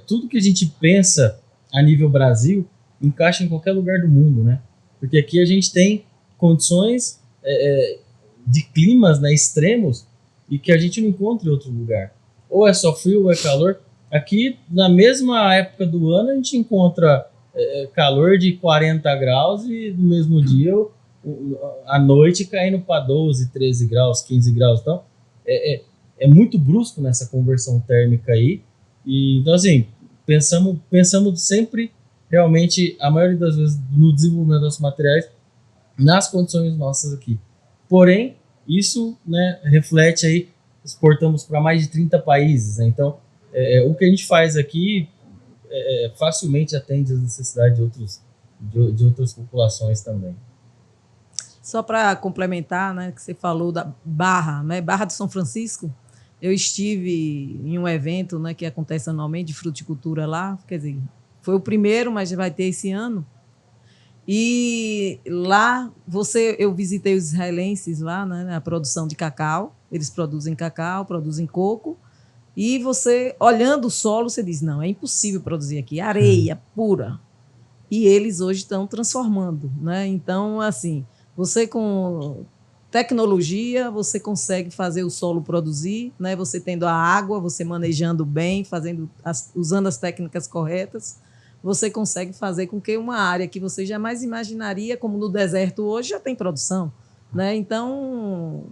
tudo que a gente pensa a nível Brasil encaixa em qualquer lugar do mundo, né? Porque aqui a gente tem condições de climas, né, extremos, e que a gente não encontra em outro lugar. Ou é só frio ou é calor. Aqui, na mesma época do ano, a gente encontra calor de 40 graus e no mesmo dia, à noite, caindo para 12, 13 graus, 15 graus. Então, é muito brusco nessa conversão térmica aí. E, então, assim, pensamos sempre, realmente, a maioria das vezes, no desenvolvimento dos materiais, nas condições nossas aqui. Porém, isso, né, reflete aí, exportamos para mais de 30 países, né? Então, o que a gente faz aqui facilmente atende às necessidades de outras populações também. Só para complementar, né, que você falou da Barra, né, Barra do São Francisco, eu estive em um evento, né, que acontece anualmente de fruticultura lá, quer dizer, foi o primeiro, mas vai ter esse ano. E lá, eu visitei os israelenses lá, né, a produção de cacau. Eles produzem cacau, produzem coco. E você, olhando o solo, você diz, não, é impossível produzir aqui. Areia pura. E eles hoje estão transformando, né? Então, assim, você com tecnologia, você consegue fazer o solo produzir, né? Você tendo a água, você manejando bem, usando as técnicas corretas, você consegue fazer com que uma área que você jamais imaginaria, como no deserto hoje, já tem produção, né? Então,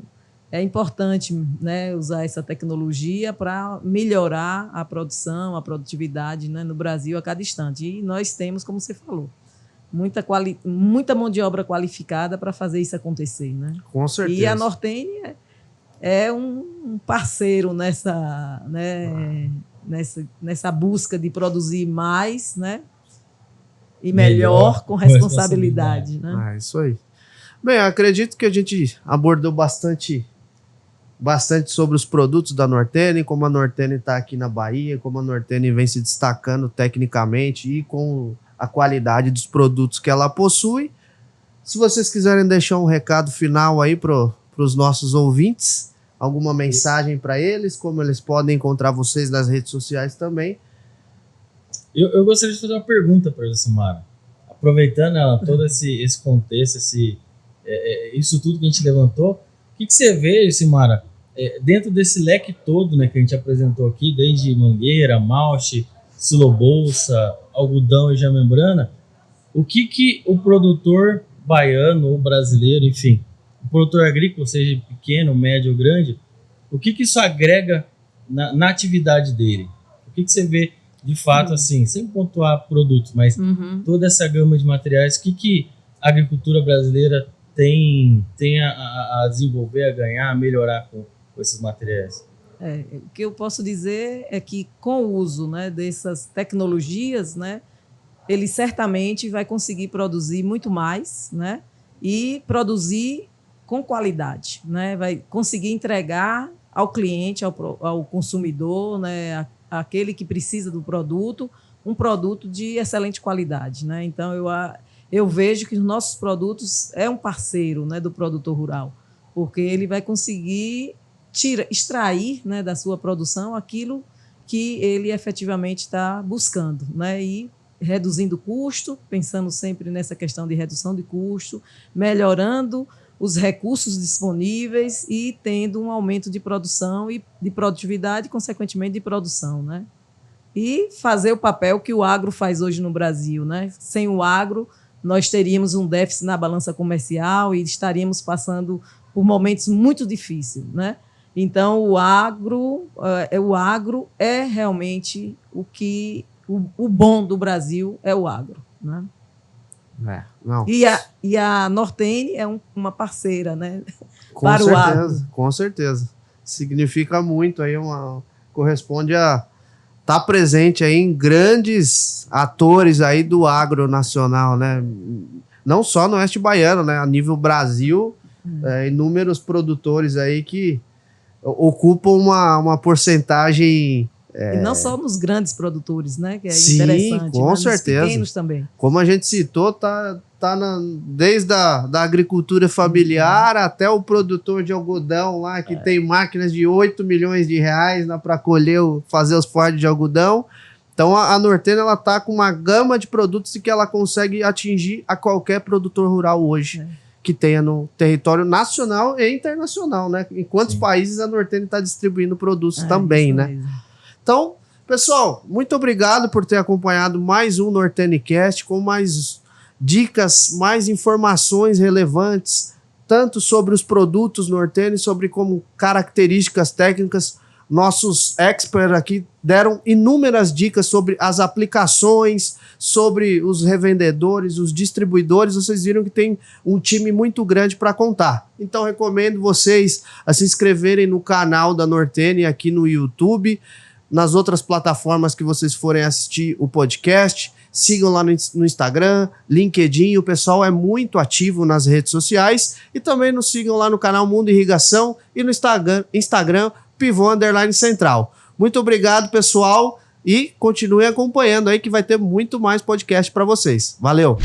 é importante, né, usar essa tecnologia para melhorar a produção, a produtividade, né, no Brasil a cada instante. E nós temos, como você falou, muita mão de obra qualificada para fazer isso acontecer, né? Com certeza. E a Nortene é um parceiro nessa, né, nessa busca de produzir mais, né? E melhor com responsabilidade, né? Isso aí. Bem, acredito que a gente abordou bastante sobre os produtos da Nortene, como a Nortene está aqui na Bahia, como a Nortene vem se destacando tecnicamente e com a qualidade dos produtos que ela possui. Se vocês quiserem deixar um recado final aí para os nossos ouvintes, alguma mensagem para eles, como eles podem encontrar vocês nas redes sociais também. Eu gostaria de fazer uma pergunta para a Simara. Aproveitando todo esse contexto, isso tudo que a gente levantou, o que você vê, Simara, dentro desse leque todo, né, que a gente apresentou aqui, desde mangueira, malte, silobolsa, algodão e jamembrana, o que o produtor baiano ou brasileiro, enfim, o produtor agrícola, seja pequeno, médio ou grande, o que isso agrega na atividade dele? O que você vê de fato, assim, sem pontuar produtos, mas toda essa gama de materiais, o que a agricultura brasileira tem a desenvolver, a ganhar, a melhorar com esses materiais? O que eu posso dizer é que com o uso, né, dessas tecnologias, né, ele certamente vai conseguir produzir muito mais, né, e produzir com qualidade, né, vai conseguir entregar ao cliente, ao consumidor, né, aquele que precisa do produto, um produto de excelente qualidade, né? Então, eu vejo que os nossos produtos é um parceiro, né, do produtor rural, porque ele vai conseguir extrair, né, da sua produção aquilo que ele efetivamente está buscando, né? E reduzindo custo, pensando sempre nessa questão de redução de custo, melhorando os recursos disponíveis e tendo um aumento de produção e de produtividade, consequentemente de produção, né? E fazer o papel que o agro faz hoje no Brasil, né? Sem o agro, nós teríamos um déficit na balança comercial e estaríamos passando por momentos muito difíceis, né? Então, o agro é realmente o bom do Brasil é o agro, né? Não. E a Nortene é uma parceira, né? Com certeza, com certeza. Significa muito aí, corresponde a estar presente aí em grandes atores aí do agro nacional, né? Não só no Oeste Baiano, né? A nível Brasil, inúmeros produtores aí que ocupam uma porcentagem. E não só nos grandes produtores, né? Que é sim, interessante, com mas certeza. nos pequenos também. Como a gente citou, desde da agricultura familiar até o produtor de algodão lá, que tem máquinas de 8 milhões de reais para fazer os fardos de algodão. Então a Nortene ela tá com uma gama de produtos que ela consegue atingir a qualquer produtor rural hoje. Que tenha no território nacional e internacional, né? Em quantos países a Nortene está distribuindo produtos também, né? Mesmo. Então, pessoal, muito obrigado por ter acompanhado mais um NorteneCast com mais dicas, mais informações relevantes, tanto sobre os produtos Nortene, sobre como características técnicas. Nossos experts aqui deram inúmeras dicas sobre as aplicações, sobre os revendedores, os distribuidores. Vocês viram que tem um time muito grande para contar. Então, recomendo vocês a se inscreverem no canal da Nortene aqui no YouTube, nas outras plataformas que vocês forem assistir o podcast. Sigam lá no Instagram, LinkedIn, o pessoal é muito ativo nas redes sociais. E também nos sigam lá no canal Mundo Irrigação e no Instagram Pivô_Central. Muito obrigado, pessoal, e continuem acompanhando aí que vai ter muito mais podcast para vocês. Valeu!